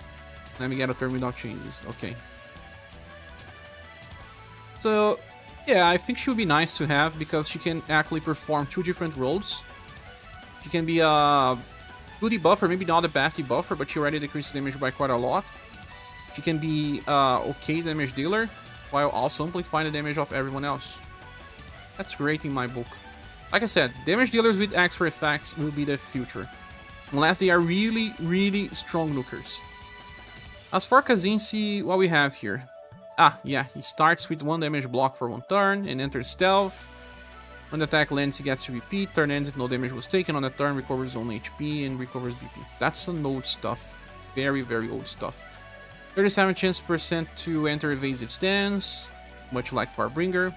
Let me get a turn without changes. Okay. So, yeah, I think she would be nice to have because she can actually perform 2 different roles. She can be a good debuffer, maybe not the best debuffer, but she already decreases damage by quite a lot. She can be okay damage dealer, while also amplifying the damage of everyone else. That's great in my book. Like I said, damage dealers with extra effects will be the future. Unless they are really, really strong nukers. As for Kazin, see what we have here. Ah, yeah, he starts with 1 damage block for 1 turn and enters stealth. When the attack lands, he gets to repeat. Turn ends if no damage was taken on the turn, recovers only HP and recovers BP. That's some old stuff. Very, very old stuff. 37% chance to enter evasive stance, much like Farbringer.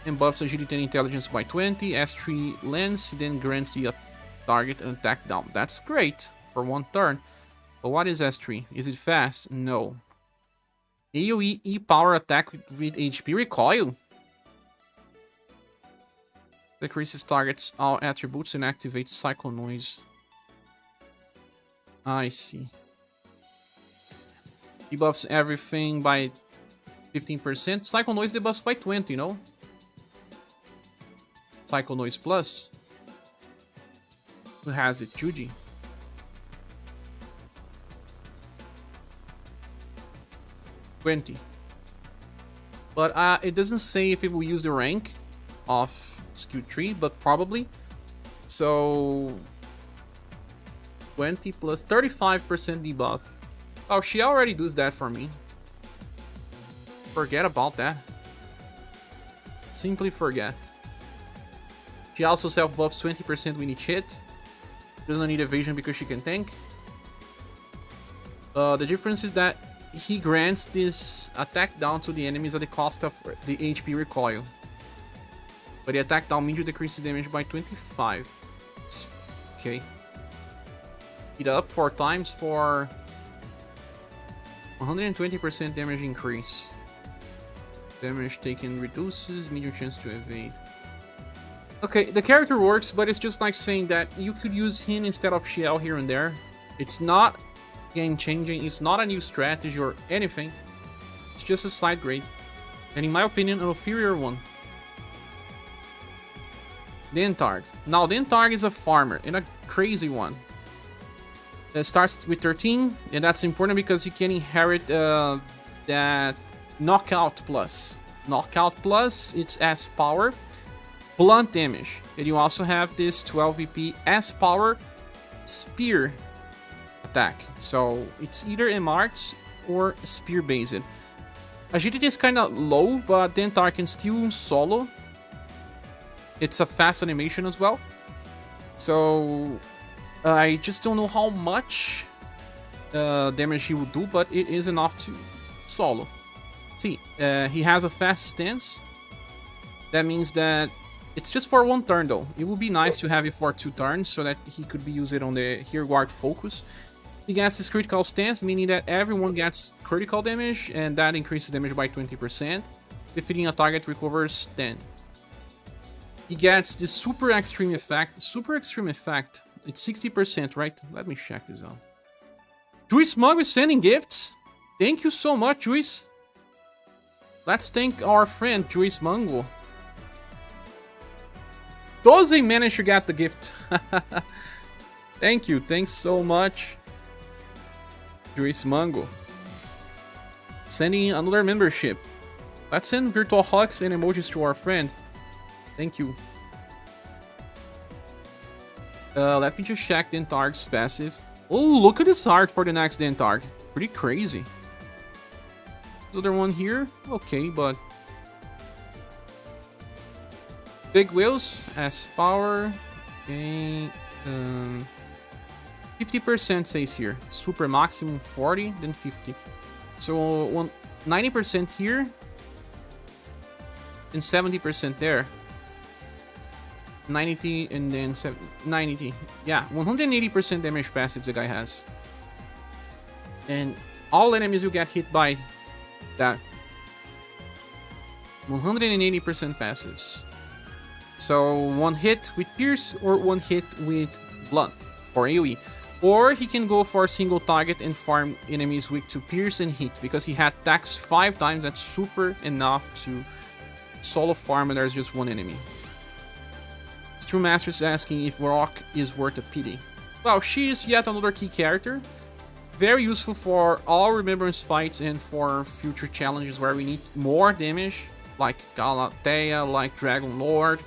And buffs agility and intelligence by 20. S3 lands, he then grants the target an attack down. That's great for 1 turn. But what is S3? Is it fast? No. AoE E-power attack with HP recoil. Decreases targets all attributes and activates Cycle Noise. I see. Debuffs everything by 15%. Cycle Noise debuffs by 20, you know? Cycle Noise Plus. Who has it? Juji. But it doesn't say if it will use the rank of skill 3, but probably. So 20 plus 35% debuff. Oh, she already does that for me. Forget about that. Simply forget. She also self-buffs 20% when each hit. Doesn't need evasion because she can tank. The difference is that he grants this attack down to the enemies at the cost of the HP recoil. But the attack down means decreases damage by 25. Okay. Heat up 4 times for 120% damage increase. Damage taken reduces, medium chance to evade. Okay, the character works, but it's just like saying that you could use him instead of Shell here and there. It's not game changing, it's not a new strategy or anything. It's just a side grade. And in my opinion, an inferior one. Dentarg. Now, Dentarg is a farmer, and a crazy one. It starts with 13, and that's important because he can inherit that Knockout Plus. Knockout Plus, it's S power, blunt damage. And you also have this 12 VP S power spear attack. So it's either MRs or spear based. Agility is kind of low, but Dentarg can still solo. It's a fast animation as well. So I just don't know how much damage he will do, but it is enough to solo. See, he has a fast stance. That means that it's just for 1 turn though. It would be nice to have it for 2 turns so that he could be used on the Gerard focus. He gets this critical stance, meaning that everyone gets critical damage, and that increases damage by 20%. Defeating a target recovers 10. He gets the super extreme effect. Super extreme effect, it's 60%, right? Let me check this out. Juice Mug is sending gifts. Thank you so much, Juice. Let's thank our friend, Juice Mango. Does he manage to get the gift? Thank you. Thanks so much, Juice Mango. Sending another membership. Let's send virtual hugs and emojis to our friend. Thank you. Let me just check Dentarg's passive. Oh, look at this art for the next Dentarg. Pretty crazy. There's another one here. Okay, but... Big wheels, S power. Okay. 50% says here. Super maximum 40, then 50. So 90% here. And 70% there. 90 and then 90. Yeah, 180% damage passives the guy has. And all enemies will get hit by that. 180% passives. So 1 hit with Pierce or 1 hit with Blunt for AoE. Or he can go for a single target and farm enemies weak to Pierce and hit. Because he had attacks 5 times, that's super enough to solo farm and there's just 1 enemy. True Master is asking if Rock is worth a pity. Well, she is yet another key character. Very useful for all Remembrance fights and for future challenges where we need more damage. Like Galatea, like Dragon Lord.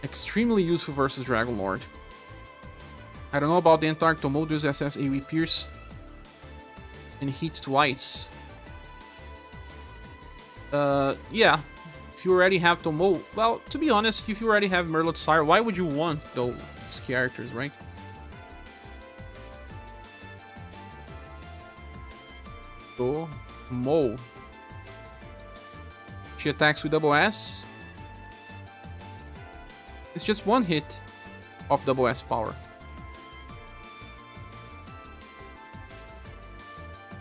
Extremely useful versus Dragon Lord. I don't know about the Dentarg. Tomo does SS AoE Pierce. And hit twice. Yeah. If you already have Tomo, well, to be honest, if you already have Merlot Sire, why would you want those characters, right? Tomo. She attacks with double S. It's just 1 hit of double S power.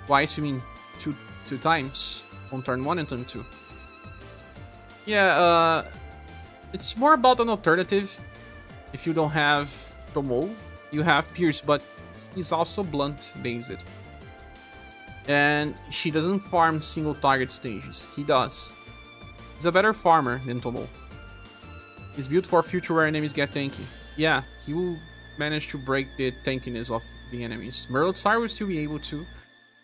Twice, you mean two times on turn 1 and turn 2. Yeah, it's more about an alternative. If you don't have Tomo, you have Pierce, but he's also blunt based. And she doesn't farm single target stages. He does. He's a better farmer than Tomo. He's built for future where enemies get tanky. Yeah, he will manage to break the tankiness of the enemies. Merlot Sire will still be able to.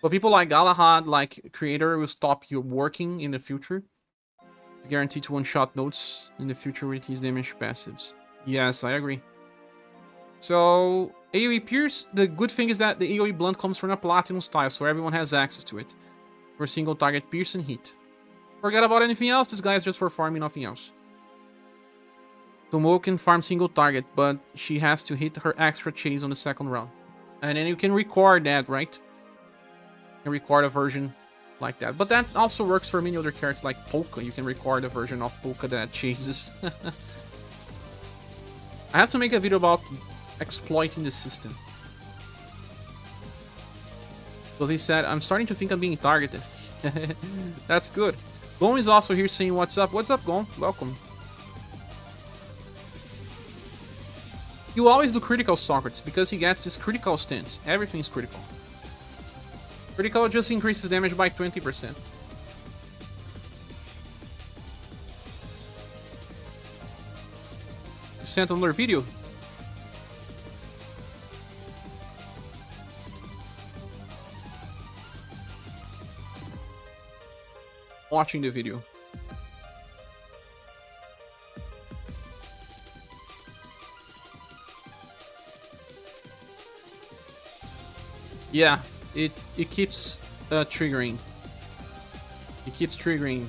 But people like Galahad, like Creator, will stop you working in the future. Guaranteed to one-shot notes in the future with his damage passives. Yes, I agree. So, AoE Pierce, the good thing is that the AoE Blunt comes from a Platinum style, so everyone has access to it. For single target Pierce and hit. Forget about anything else, this guy is just for farming, nothing else. Tomo can farm single target, but she has to hit her extra chase on the second round. And then you can record that, right? can record a version like that. But that also works for many other characters like Polka. You can record a version of Polka that chases. I have to make a video about exploiting the system. Because he said, I'm starting to think I'm being targeted. That's good. Gon is also here saying what's up. What's up, Gon? Welcome. You always do critical Socrates because he gets this critical stance. Everything's critical. Critical just increases damage by 20%. You sent another video? Watching the video. Yeah, it keeps triggering. It keeps triggering.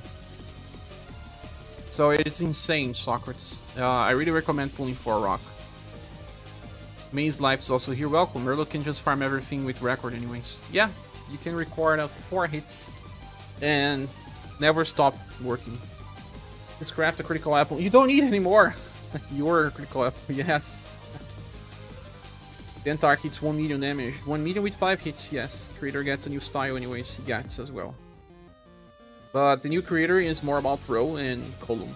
So it's insane, Socrates. I really recommend pulling for a rock. Maze Life is also here. Welcome. Merlo can just farm everything with record anyways. Yeah, you can record 4 hits and never stop working. Just craft a critical apple. You don't need anymore. Your critical apple, yes. Dentark hits 1 million damage. 1 million with 5 hits, yes. Creator gets a new style anyways, he gets as well. But the new creator is more about row and column.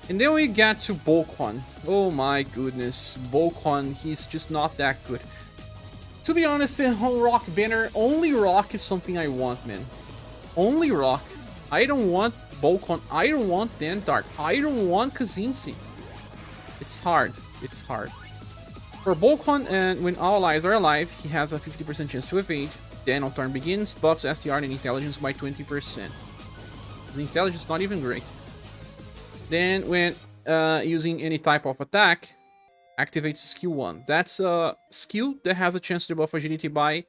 And then we get to Bouquet. Oh my goodness, Bouquet, he's just not that good. To be honest, the whole rock banner, only rock is something I want, man. Only rock. I don't want Bouquet, I don't want Dentark, I don't want Kazin. It's hard, it's hard. For Bouquet, and when all allies are alive, he has a 50% chance to evade. Then on turn begins, buffs STR and intelligence by 20%. His intelligence is not even great. Then when using any type of attack, activates skill 1. That's a skill that has a chance to buff agility by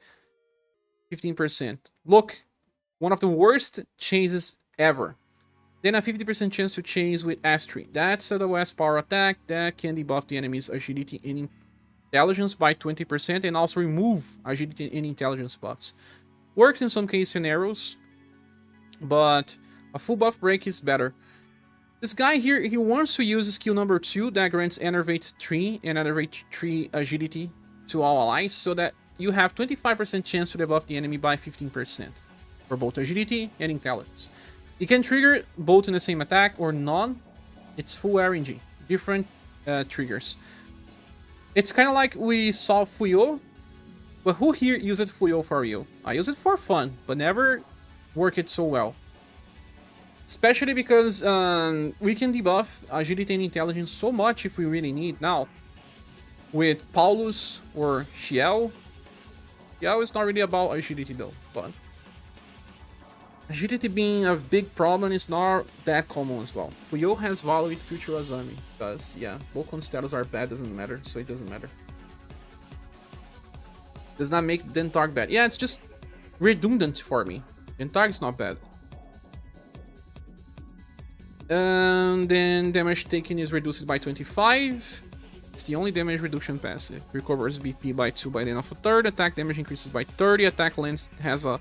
15%. Look, one of the worst chases ever. Then a 50% chance to chase with S3. That's the West power attack that can debuff the enemy's agility and intelligence by 20% and also remove agility and intelligence buffs. Works in some case scenarios, but a full buff break is better. This guy here, he wants to use skill number 2 that grants Enervate 3 and Enervate 3 agility to all allies so that you have 25% chance to debuff the enemy by 15% for both agility and intelligence. You can trigger both in the same attack or none. It's full RNG, different triggers. It's kind of like we saw Fuyo, but who here used Fuyo for real? I use it for fun, but never work it so well. Especially because we can debuff agility and intelligence so much if we really need. Now, with Paulus or Xiao, Xiao is not really about agility though, but agility being a big problem is not that common as well. Fuyo has value with future Azami, because yeah, Bouquet status are bad, doesn't matter, so it doesn't matter. Does not make Dentark bad. Yeah, it's just redundant for me. Dentark is not bad. And then damage taken is reduced by 25. It's the only damage reduction passive. Recovers BP by 2 by the end of a third. Attack damage increases by 30. Attack length has a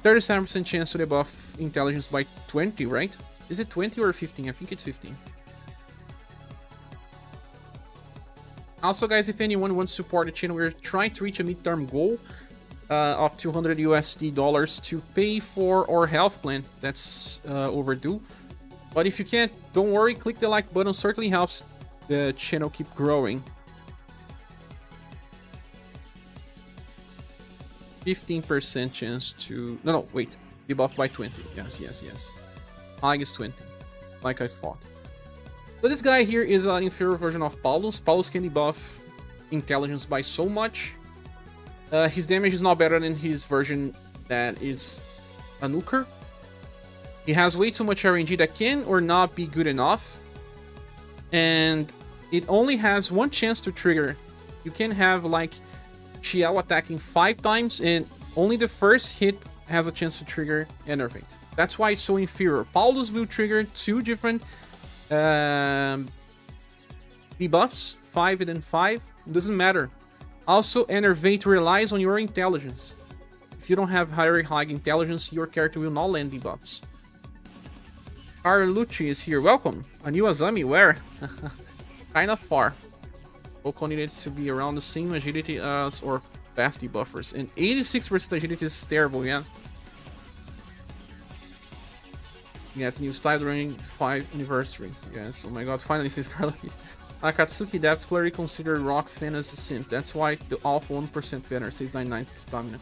37% chance to debuff intelligence by 20, right? Is it 20 or 15? I think it's 15. Also, guys, if anyone wants to support the channel, we're trying to reach a midterm goal of $200 USD to pay for our health plan. That's overdue. But if you can't, don't worry, click the like button, certainly helps the channel keep growing. 15% chance to... No, wait. Debuff by 20. Yes. High is 20. Like I thought. So this guy here is an inferior version of Paulus. Paulus can debuff intelligence by so much. His damage is not better than his version that is a nuker. He has way too much RNG that can or not be good enough. And it only has one chance to trigger. You can have like Xiao attacking 5 times and only the first hit has a chance to trigger Enervate. That's why it's so inferior. Paulus will trigger 2 different debuffs, 5 and then 5. It doesn't matter. Also, Enervate relies on your intelligence. If you don't have very high intelligence, your character will not land debuffs. Carlucci is here. Welcome. A new Azami. Where? Kind of far. Bouquet needed to be around the same agility as or past debuffers. And 86% agility is terrible, yeah. Yeah, it's new style during 5th anniversary. Yes, oh my god, finally says Carlucci. Akatsuki depth clearly considered Rock Fan as a synth. That's why the alpha 1% better, says 99 stamina.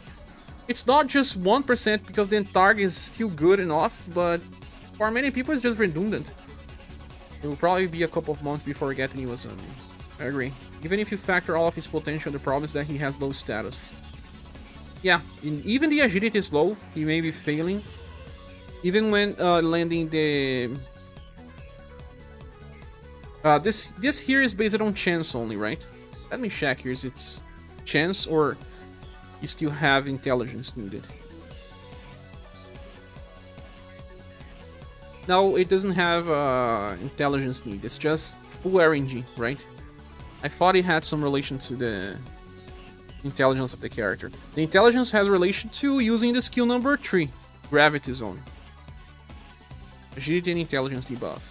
It's not just 1% because the Targ is still good enough, but for many people it's just redundant. It will probably be a couple of months before we get a new Azami. I agree. Even if you factor all of his potential, the problem is that he has low status. Yeah, even the agility is low, he may be failing. Even when landing the... this here is based on chance only, right? Let me check here, is it chance or you still have intelligence needed? No, it doesn't have intelligence need, it's just full RNG, right? I thought it had some relation to the intelligence of the character. The intelligence has relation to using the skill number 3, Gravity Zone. Agility and intelligence debuff.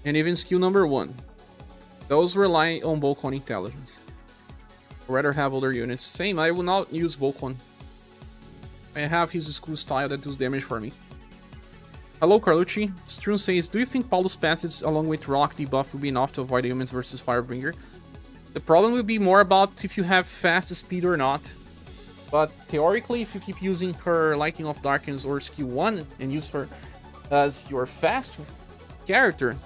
And even skill number 1. Those rely on Bouquet intelligence. I'd rather have other units. Same, I will not use Bouquet. I have his school style that does damage for me. Hello Carlucci. Strun says, do you think Paulo's passage along with Rock debuff will be enough to avoid humans versus Firebringer? The problem will be more about if you have fast speed or not. But theoretically, if you keep using her Lightning of Darkness or skill 1 and use her as your fast character,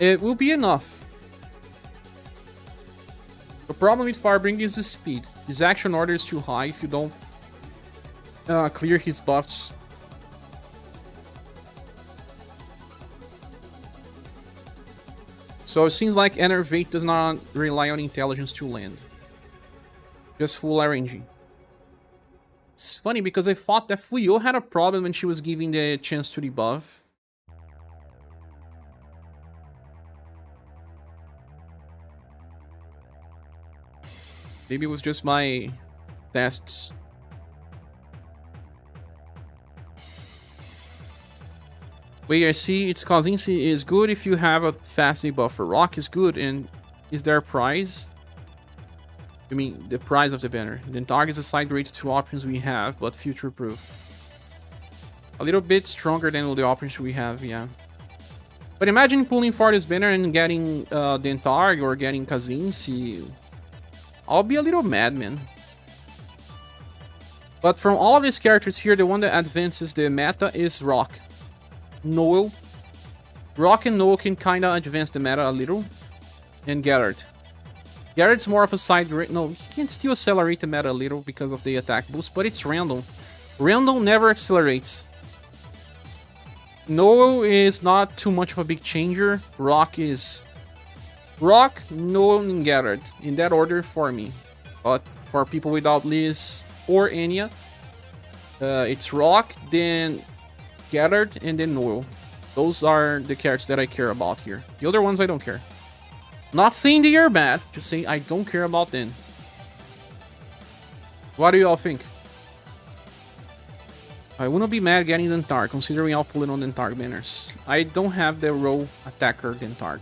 it will be enough. The problem with Firebringer is the speed. His action order is too high if you don't clear his buffs. So it seems like Enervate does not rely on intelligence to land. Just full RNG. It's funny because I thought that Fuyo had a problem when she was giving the chance to debuff. Maybe it was just my tests. Wait, I see it's Kazin is good if you have a fast debuffer. Rock is good, and is there a prize? I mean, the price of the banner. Then target is a side grade 2 options we have, but future proof. A little bit stronger than all the options we have, yeah. But imagine pulling for this banner and getting Dentarg or getting Kazin. I'll be a little mad, man. But from all of these characters here, the one that advances the meta is Rock. Noel. Rock and Noel can kinda advance the meta a little. And Gerard. Gerard's more of a side... No, he can still accelerate the meta a little because of the attack boost, but it's random. Random never accelerates. Noel is not too much of a big changer. Rock is... Rock, Noel, and Gerard. In that order for me. But for people without Liz or Enya, it's Rock, then Gerard, and then Noel. Those are the characters that I care about here. The other ones I don't care. Not saying they are bad, just saying I don't care about them. What do y'all think? I wouldn't be mad getting Dentarg, considering I'll pull it on Dentarg banners. I don't have the row attacker Dentarg.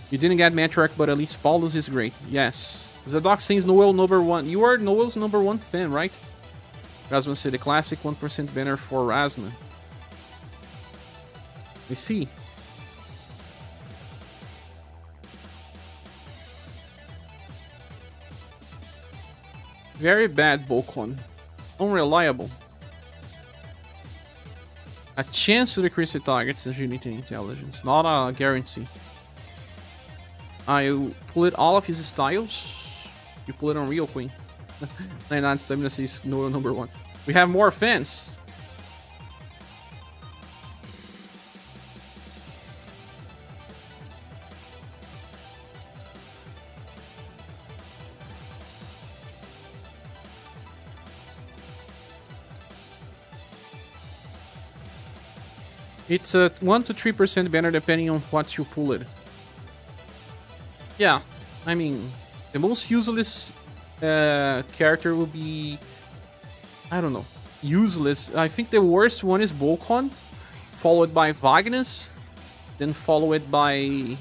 You didn't get Matriarch, but at least Paulus is great. Yes. Zadok says Noel number 1. You are Noel's number 1 fan, right? Rasmus said the classic 1% banner for Rasmus. I see. Very bad Bouquet. Unreliable. A chance to decrease the target's agility and intelligence, not a guarantee. I pull it all of his styles. You pull it on Real Queen. 99 stamina says Noel number 1. We have more fans. It's a 1 to 3% banner depending on what you pull it. Yeah, I mean, The most useless character will be... I don't know. Useless. I think the worst one is Bouquet, followed by Vagas, then followed by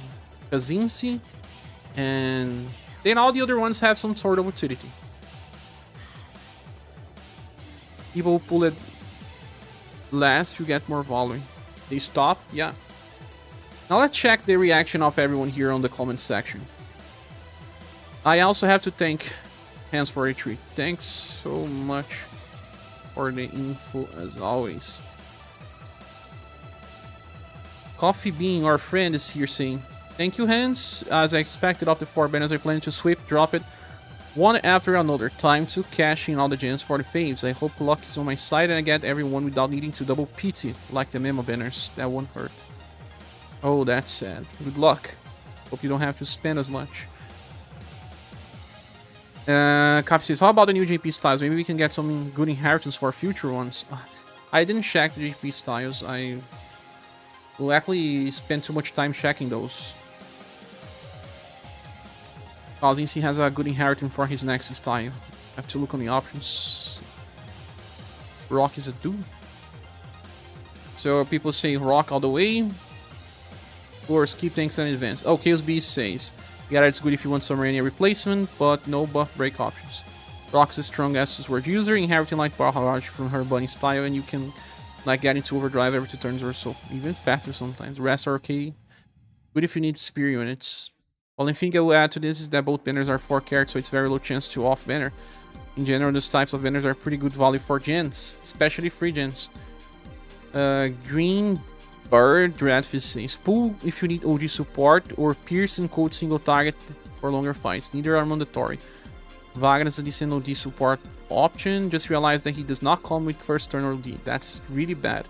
Kazin, and then all the other ones have some sort of utility. People who pull it last, you get more volume. They stop, yeah. Now let's check the reaction of everyone here on the comment section. I also have to thank Hands43. Thanks so much for the info as always. Coffee Bean, our friend, is here saying, thank you, Hans. As I expected of the 4 banners, I plan to sweep, drop it one after another. Time to cash in all the gems for the faves. I hope luck is on my side and I get everyone without needing to double pity like the memo banners. That won't hurt. Oh, that's sad. Good luck. Hope you don't have to spend as much. Cap says, how about the new GP styles? Maybe we can get some good inheritance for future ones. I didn't check the GP styles. I will actually spend too much time checking those. Kazin has a good inheritance for his next style. I have to look on the options. Rock is a do. So people say rock all the way. Or skip tanks in advance. Oh, Chaos Beast says, yeah, it's good if you want some Rania replacement, but no buff break options. Rock's a strong Estus word user, inheriting light barrage from her bunny style, and you can like get into overdrive every 2 turns or so. Even faster sometimes. Rest are okay. Good if you need spear units. Only thing I will add to this is that both banners are 4 carats, so it's very low chance to off banner. In general, those types of banners are pretty good value for gens, especially free gens. Green Bird Dreadfist says, pull if you need OG support or pierce and cold single target for longer fights. Neither are mandatory. Vagas is a decent OD support option. Just realize that he does not come with first turn OD. That's really bad.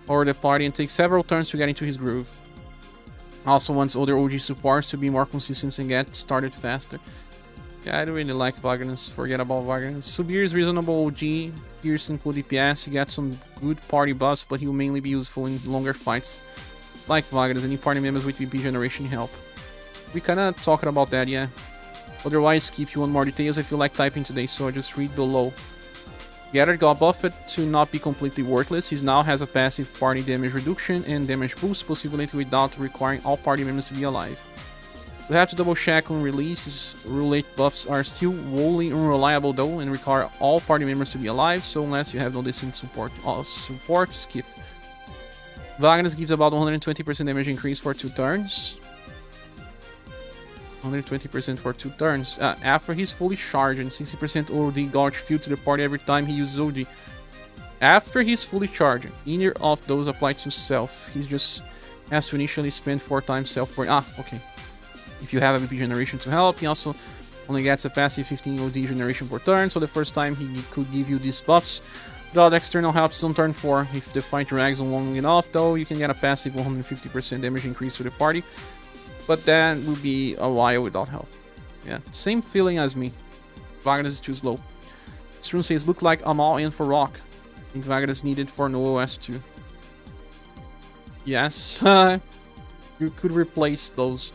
Or the party and takes several turns to get into his groove. Also wants other OG supports to be more consistent and get started faster. Yeah, I don't really like Vagas. Forget about Vagas. Subir is reasonable OG. Pierce and cool DPS. You get some good party buffs, but he will mainly be useful in longer fights. Like Vagas, any party members with VP generation help. We kinda talking about that, yeah. Otherwise, if you want more details, I feel like typing today, so I just read below. Gerard got buffed to not be completely worthless. He now has a passive party damage reduction and damage boost possibility without requiring all party members to be alive. We have to double check on releases. Roulette buffs are still wholly unreliable though and require all party members to be alive, so unless you have no decent support, skip. Vagas gives about 120% damage increase for 2 turns. 120% for 2 turns. After he's fully charged and 60% OD gouge fuel to the party every time he uses OD. After he's fully charged, either of those apply to self. He just has to initially spend 4 times self point. Okay. If you have a VP generation to help, he also only gets a passive 15 OD generation per turn, so the first time he could give you these buffs without external help on turn 4. If the fight drags on long enough though, you can get a passive 150% damage increase to the party. But that will be a while without help. Yeah, same feeling as me. Vagas is too slow. Strun says, look like I'm all in for rock. I think Vagas is needed for Noel S2. Yes, you could replace those.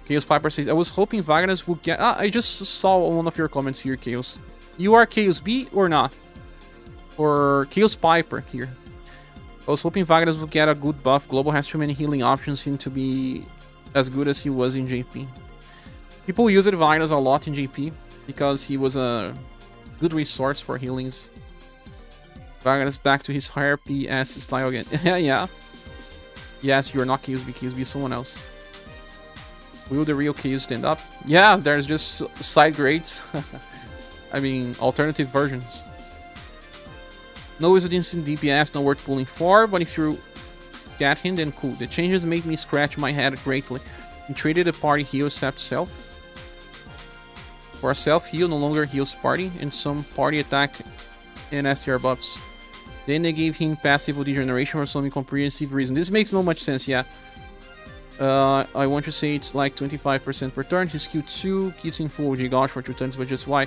Chaos Piper says, I was hoping Vagas would get... I just saw one of your comments here, Chaos. You are Chaos B or not? Or Chaos Piper here. I was hoping Vagas would get a good buff. Global has too many healing options for him to be as good as he was in JP. People used Vagas a lot in JP because he was a good resource for healings. Vagas back to his higher PS style again. Yeah. Yes, you're not Chaos B. Chaos B is someone else. Will the real Chaos stand up? Yeah, there's just side grades. I mean, alternative versions. No is a decent DPS, not worth pulling for, but if you get him, then cool. The changes make me scratch my head greatly. He traded the party heal except self. For a self heal, no longer heals party, and some party attack and STR buffs. Then they gave him passive OD generation for some incomprehensive reason. This makes no much sense, yeah. I want to say it's like 25% per turn. His Q2 gives him full OD gouge for 2 turns, but just why?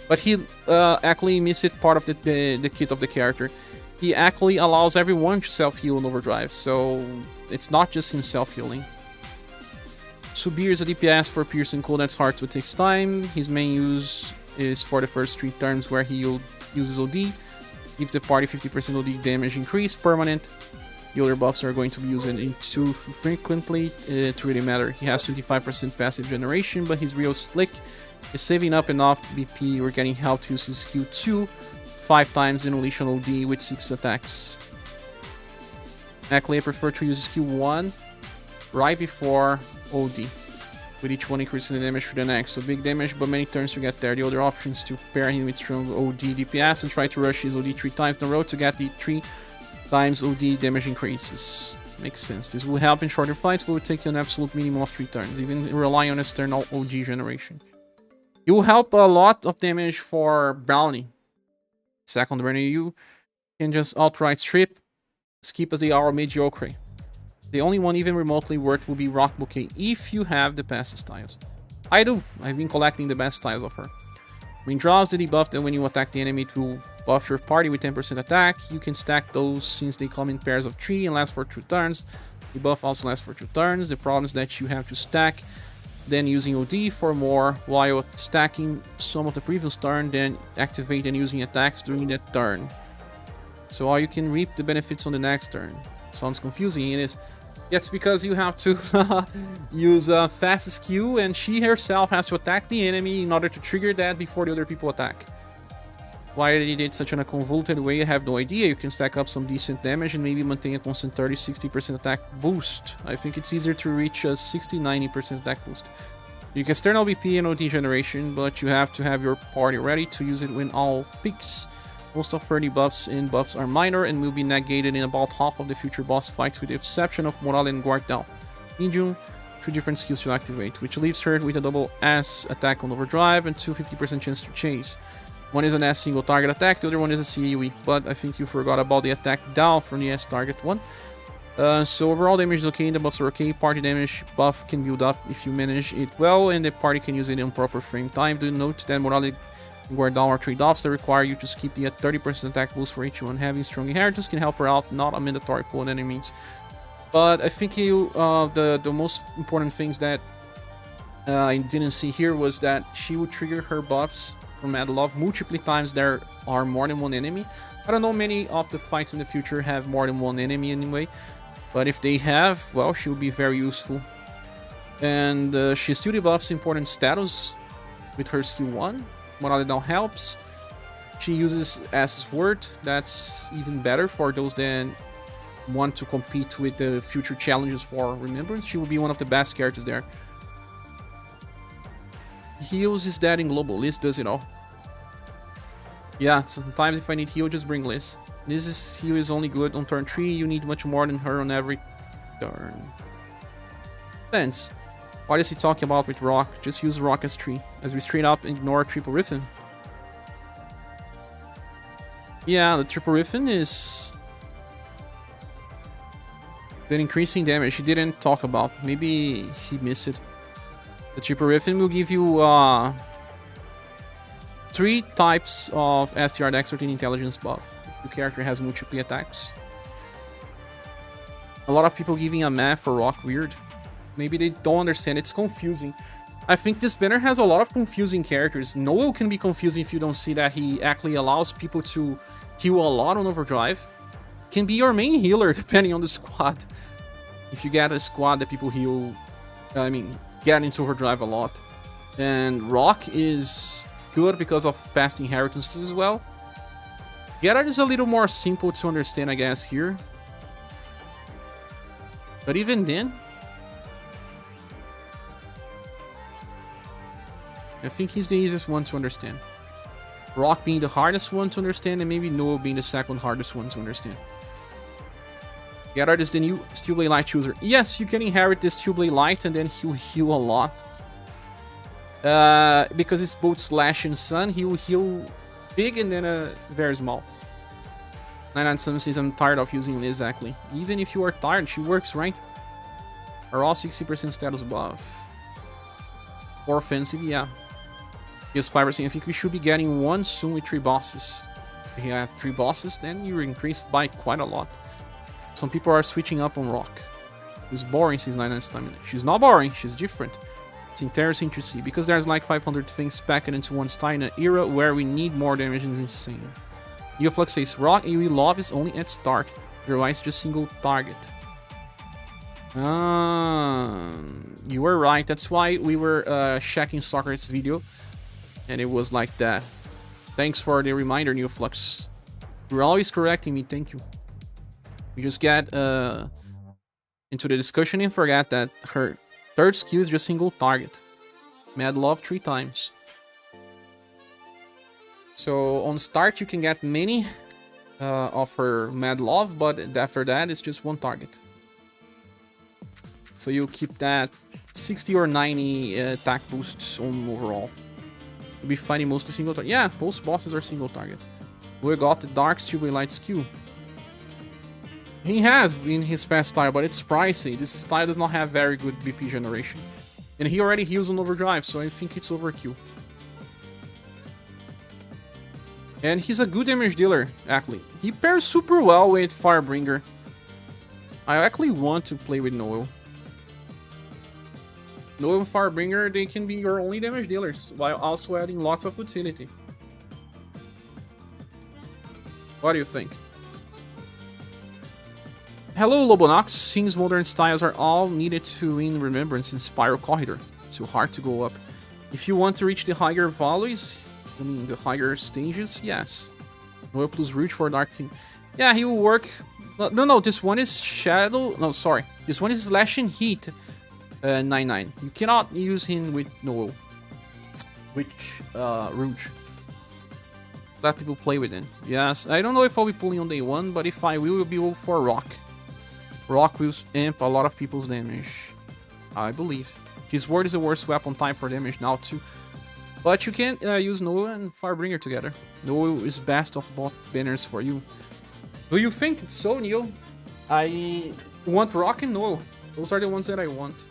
But he actually missed part of the kit of the character. He actually allows everyone to self-heal in overdrive, so it's not just in self-healing. Subir is a DPS for piercing cold that's hard to takes time. His main use is for the first 3 turns where he uses OD. Give the party 50% OD damage increase permanent. The other buffs are going to be used in too frequently to really matter. He has 25% passive generation, but he's real slick. He's saving up enough BP or getting help to use his skill 2 5 times in unleash on OD with 6 attacks. Actually, I prefer to use skill 1 right before OD, with each one increasing the damage to the next. So big damage, but many turns to get there. The other option is to pair him with strong OD DPS and try to rush his OD 3 times in a row to get the 3 times OD damage increases. Makes sense. This will help in shorter fights, but will take you an absolute minimum of 3 turns, even relying on external OD generation. It will help a lot of damage for Brownie. Second, when you can just outright strip, skip as they are mediocre. The only one even remotely worth will be Rock Bouquet if you have the best styles. I do. I've been collecting the best styles of her. When draws the debuff that when you attack the enemy it will buff your party with 10% attack. You can stack those since they come in pairs of 3 and last for 2 turns. The buff also lasts for 2 turns. The problem is that you have to stack, then using OD for more while stacking some of the previous turn, then activate and using attacks during that turn. So all you can reap the benefits on the next turn. Sounds confusing, it is. It's because you have to use a fast skill and she herself has to attack the enemy in order to trigger that before the other people attack. Why they did such in a convoluted way, I have no idea. You can stack up some decent damage and maybe maintain a constant 30-60% attack boost. I think it's easier to reach a 60-90% attack boost. You can external BP and OD generation, but you have to have your party ready to use it when all peaks. Most of her debuffs and buffs are minor and will be negated in about half of the future boss fights with the exception of Noel and Gard down. In June, 2 different skills to activate, which leaves her with a double S attack on overdrive and 50% chance to chase. One is an S single target attack, the other one is a CAE, but I think you forgot about the attack down from the S target one. So overall damage is okay, the buffs are okay, party damage buff can build up if you manage it well, and the party can use it in proper frame time. Do note that Morale Gard down are trade-offs that require you to skip the 30% attack boost for each one. Having strong inheritance can help her out, not a mandatory pull in any means. But I think the most important things that I didn't see here was that she would trigger her buffs from Mad Love multiple times there are more than one enemy. I don't know many of the fights in the future have more than one enemy anyway, but if they have, well, she will be very useful. And she still debuffs important status with her skill 1. Morale down helps. She uses S's word, that's even better for those that want to compete with the future challenges for Remembrance. She will be one of the best characters there. Heals is that in global. Liz does it all. Yeah, sometimes if I need heal, just bring Liz. Liz's heal is only good on turn 3, you need much more than her on every turn. Thanks. What is he talking about with Rock? Just use Rock as 3, as we straight up ignore Triple Riffin. Yeah, the Triple Riffin is the increasing damage he didn't talk about. Maybe he missed it. The Triple Riffin will give you 3 types of STR Dexterity and Intelligence buff. The character has multiple attacks. A lot of people giving a math for Rock weird. Maybe they don't understand, it's confusing. I think this banner has a lot of confusing characters. Noel can be confusing if you don't see that he actually allows people to heal a lot on overdrive. Can be your main healer depending on the squad. If you get a squad that people heal, get into overdrive a lot. And Rock is good because of past inheritances as well. Gerard is a little more simple to understand, I guess, here. But even then, I think he's the easiest one to understand. Rock being the hardest one to understand, and maybe Noel being the second hardest one to understand. Gerard is the new Steel Blade Light user. Yes, you can inherit this Steel Blade Light and then he'll heal a lot. Because it's both Slash and Sun, he will heal big and then very small. 99 says I'm tired of using Liz exactly. Even if you are tired, she works, right? Are all 60% status buff. Or offensive, yeah. Here's Piper saying I think we should be getting one soon with 3 bosses. If you have 3 bosses, then you're increased by quite a lot. Some people are switching up on Rock. She's boring since 99 stamina. She's not boring, she's different. It's interesting to see, because there's like 500 things packed into one style in an era where we need more damage and insane. Neoflux says, Rock AoE love is only at start, otherwise just single target. You were right, that's why we were checking Socrates' video, and it was like that. Thanks for the reminder, Neoflux. You're always correcting me, thank you. We just get into the discussion and forget that her third skill is just single target. Mad Love 3 times. So on start you can get many of her Mad Love, but after that it's just one target. So you keep that 60 or 90 attack boosts on overall. You'll be fighting mostly single target. Yeah, most bosses are single target. We got the Dark Steel Light skill. He has in his past style, but it's pricey. This style does not have very good BP generation. And he already heals on overdrive, so I think it's overkill. And he's a good damage dealer, actually. He pairs super well with Firebringer. I actually want to play with Noel. Noel and Firebringer, they can be your only damage dealers, while also adding lots of utility. What do you think? Hello Lobonox, seems modern styles are all needed to win Remembrance in Spiral Corridor. Too hard to go up. If you want to reach the higher valleys, I mean the higher stages, yes. Noel plus Root for Dark Team. Yeah, he will work... No, this one is Shadow... No, sorry. This one is Slash and Heat 9-9. You cannot use him with Noel. Which, Rouge. Let people play with it. Yes, I don't know if I'll be pulling on day 1, but if I will be for Rock. Rock will amp a lot of people's damage, I believe. His word is the worst weapon type for damage now too. But you can use Noel and Firebringer together. Noel is best of both banners for you. Do you think it's so, Neil? I want Rock and Noel. Those are the ones that I want.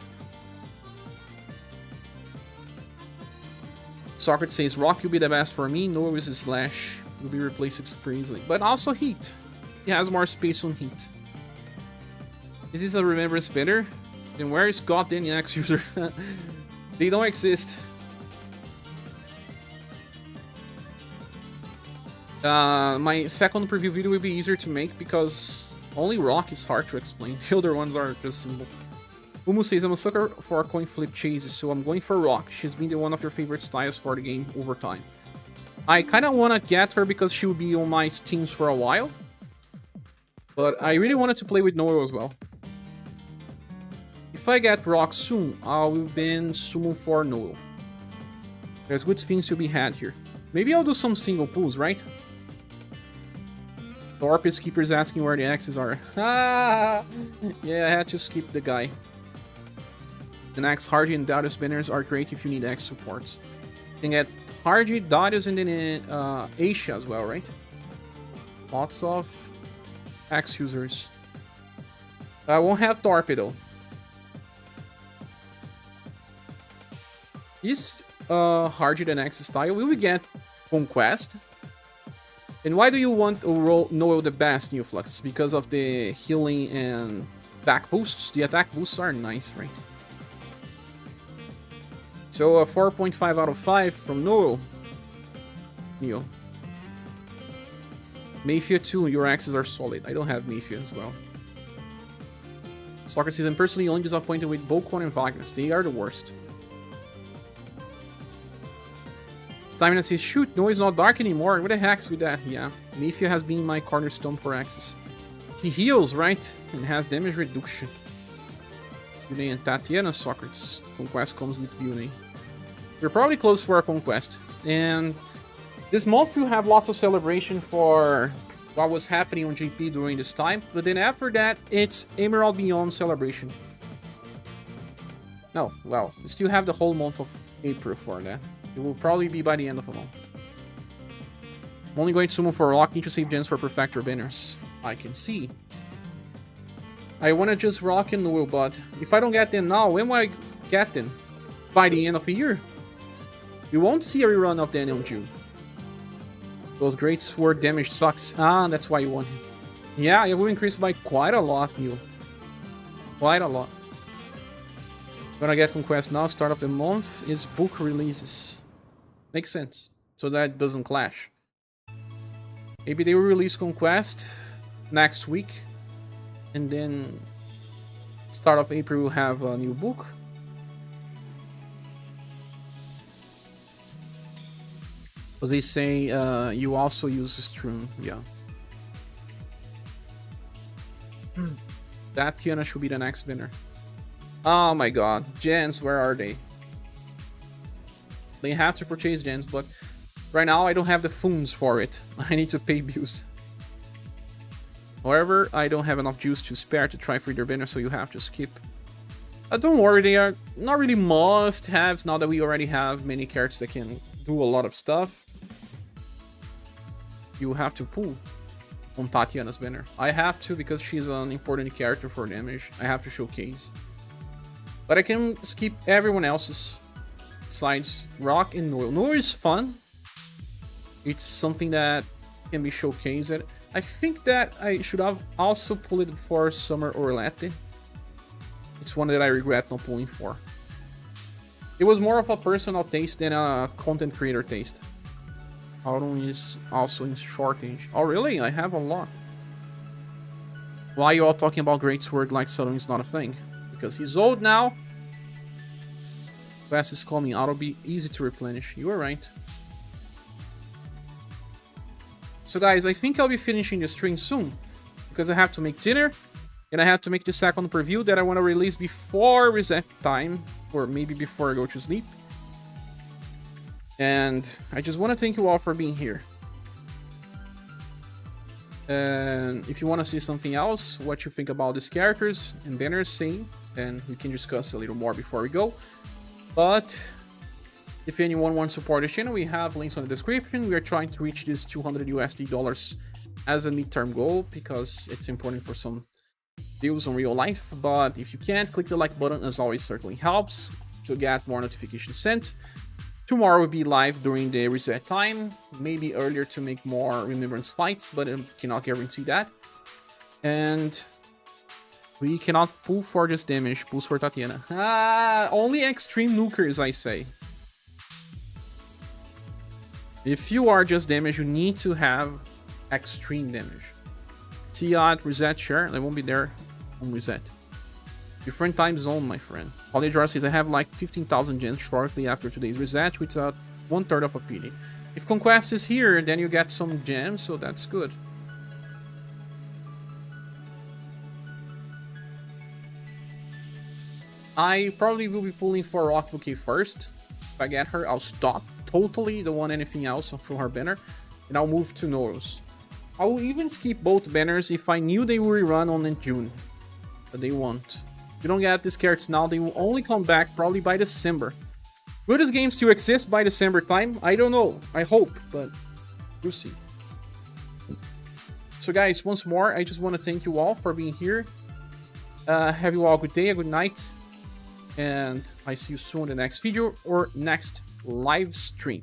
Socrates says Rock will be the best for me, Noel is a Slash. Will be replaced super easily. But also Heat. He has more space on Heat. Is this a Remembrance banner? Then where is goddamn X user? They don't exist. My second preview video will be easier to make because only Rock is hard to explain. The other ones are just simple. Umu says, I'm a sucker for coin flip chases, so I'm going for Rock. She's been the one of your favorite styles for the game over time. I kind of want to get her because she will be on my teams for a while. But I really wanted to play with Noel as well. If I get Rock soon, I will ban summon for Noel. There's good things to be had here. Maybe I'll do some single pulls, right? Torpus Keeper's asking where the X's are. Ah! Yeah, I had to skip the guy. The next Hardy and Darius banners are great if you need X supports. You can get Hardy, Darius, and then Asia as well, right? Lots of X users. I won't have Torpedo. Is harder than X style? Will we get Conquest? And why do you want Noel the best, Neoflux? Because of the healing and attack boosts? The attack boosts are nice, right? So a 4.5 out of 5 from Noel. Neo. Mafia 2, your axes are solid. I don't have Mafia as well. Socrates, I'm personally only disappointed with Bouquet and Vagas. They are the worst. Stamina says, shoot, no, it's not dark anymore. What the heck's with that? Yeah, Mafia has been my cornerstone for axes. He heals, right? And has damage reduction. Bune and Tatiana Socrates. Conquest comes with Bune. We're probably close for a conquest. And this month we'll have lots of celebration for what was happening on GP during this time. But then after that, it's Emerald Beyond celebration. No, well, we still have the whole month of April for that. It will probably be by the end of the month. I'm only going to summon for Rock, need to save gens for Perfector banners. I can see. I want to just Rock and Noel, but if I don't get them now, when will I get them? By the end of the year? You won't see a rerun of them in June. Those great sword damage sucks. Ah, that's why you want him. Yeah, it will increase by quite a lot, Neil. Quite a lot. Gonna get Conquest now. Start of the month is book releases. Makes sense. So that doesn't clash. Maybe they will release Conquest next week. And then start of April we'll have a new book. Because they say you also use Stream. Yeah. That Tiana should be the next winner. Oh my god. Gens, where are they? They have to purchase gens, but right now I don't have the funds for it. I need to pay bills. However, I don't have enough juice to spare to try for their banner, so you have to skip. Don't worry, they are not really must-haves now that we already have many characters that can do a lot of stuff. You have to pull on Tatiana's banner. I have to because she's an important character for damage. I have to showcase. But I can skip everyone else's besides Rock and Noel. Noel is fun. It's something that can be showcased. I think that I should have also pulled it for Summer or Latte. It's one that I regret not pulling for. It was more of a personal taste than a content creator taste. Autumn is also in shortage. Oh really? I have a lot. Why are you all talking about Great Sword like Sudden is not a thing? Because he's old now. Quest is coming. Auto be easy to replenish. You are right. So guys, I think I'll be finishing the stream soon. Because I have to make dinner. And I have to make the second preview that I want to release before reset time. Or maybe before I go to sleep. And I just want to thank you all for being here. And if you want to see something else, what you think about these characters and banners, say, then we can discuss a little more before we go. But if anyone wants to support the channel, we have links in the description. We are trying to reach this $200 as a midterm goal because it's important for some views on real life. But if you can't, click the like button, as always certainly helps to get more notifications sent. Tomorrow will be live during the reset time, maybe earlier to make more remembrance fights, but I cannot guarantee that. And we cannot pull for just damage, pulls for Tatiana. Only extreme nukers, I say. If you are just damage, you need to have extreme damage. Tiat, reset, share, they won't be there on reset. Different time zone, my friend. Holy Gerard says I have like 15,000 gens shortly after today's reset, which is 1/3 of a PD. If Conquest is here, then you get some gems, so that's good. I probably will be pulling for Rock Bouquet first. If I get her, I'll stop totally, don't want anything else from her banner, and I'll move to Noel's. I will even skip both banners if I knew they will rerun on in June, but they won't. If you don't get these cards now, they will only come back probably by December. Will this game still exist by December time? I don't know. I hope, but we'll see. So guys, once more, I just want to thank you all for being here. Have you all a good day, a good night. And I see you soon in the next video or next live stream.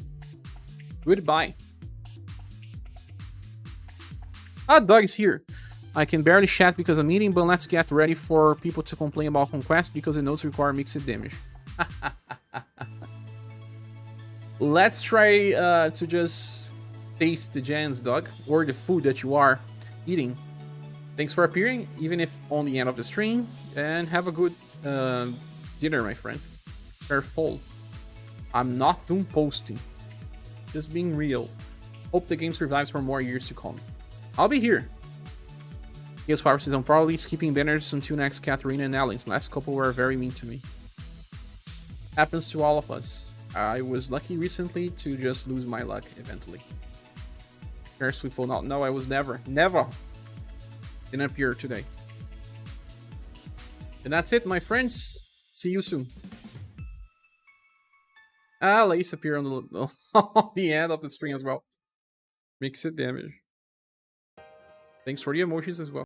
Goodbye. Doug is here. I can barely chat because I'm eating, but let's get ready for people to complain about Conquest because the notes require mixed damage. Let's try to just taste the gens, Doug, or the food that you are eating. Thanks for appearing, even if on the end of the stream, and have a good dinner, my friend. Careful. I'm not doing posting. Just being real. Hope the game survives for more years to come. I'll be here. Yes, Power says I'm probably skipping banners until next Katarina and Allen's. Last couple were very mean to me. Happens to all of us. I was lucky recently to just lose my luck eventually. Curse will not. No, I was never. Didn't appear today. And that's it, my friends. See you soon. Lace appear on the, on the end of the stream as well. Makes it damage. Thanks for the emojis as well.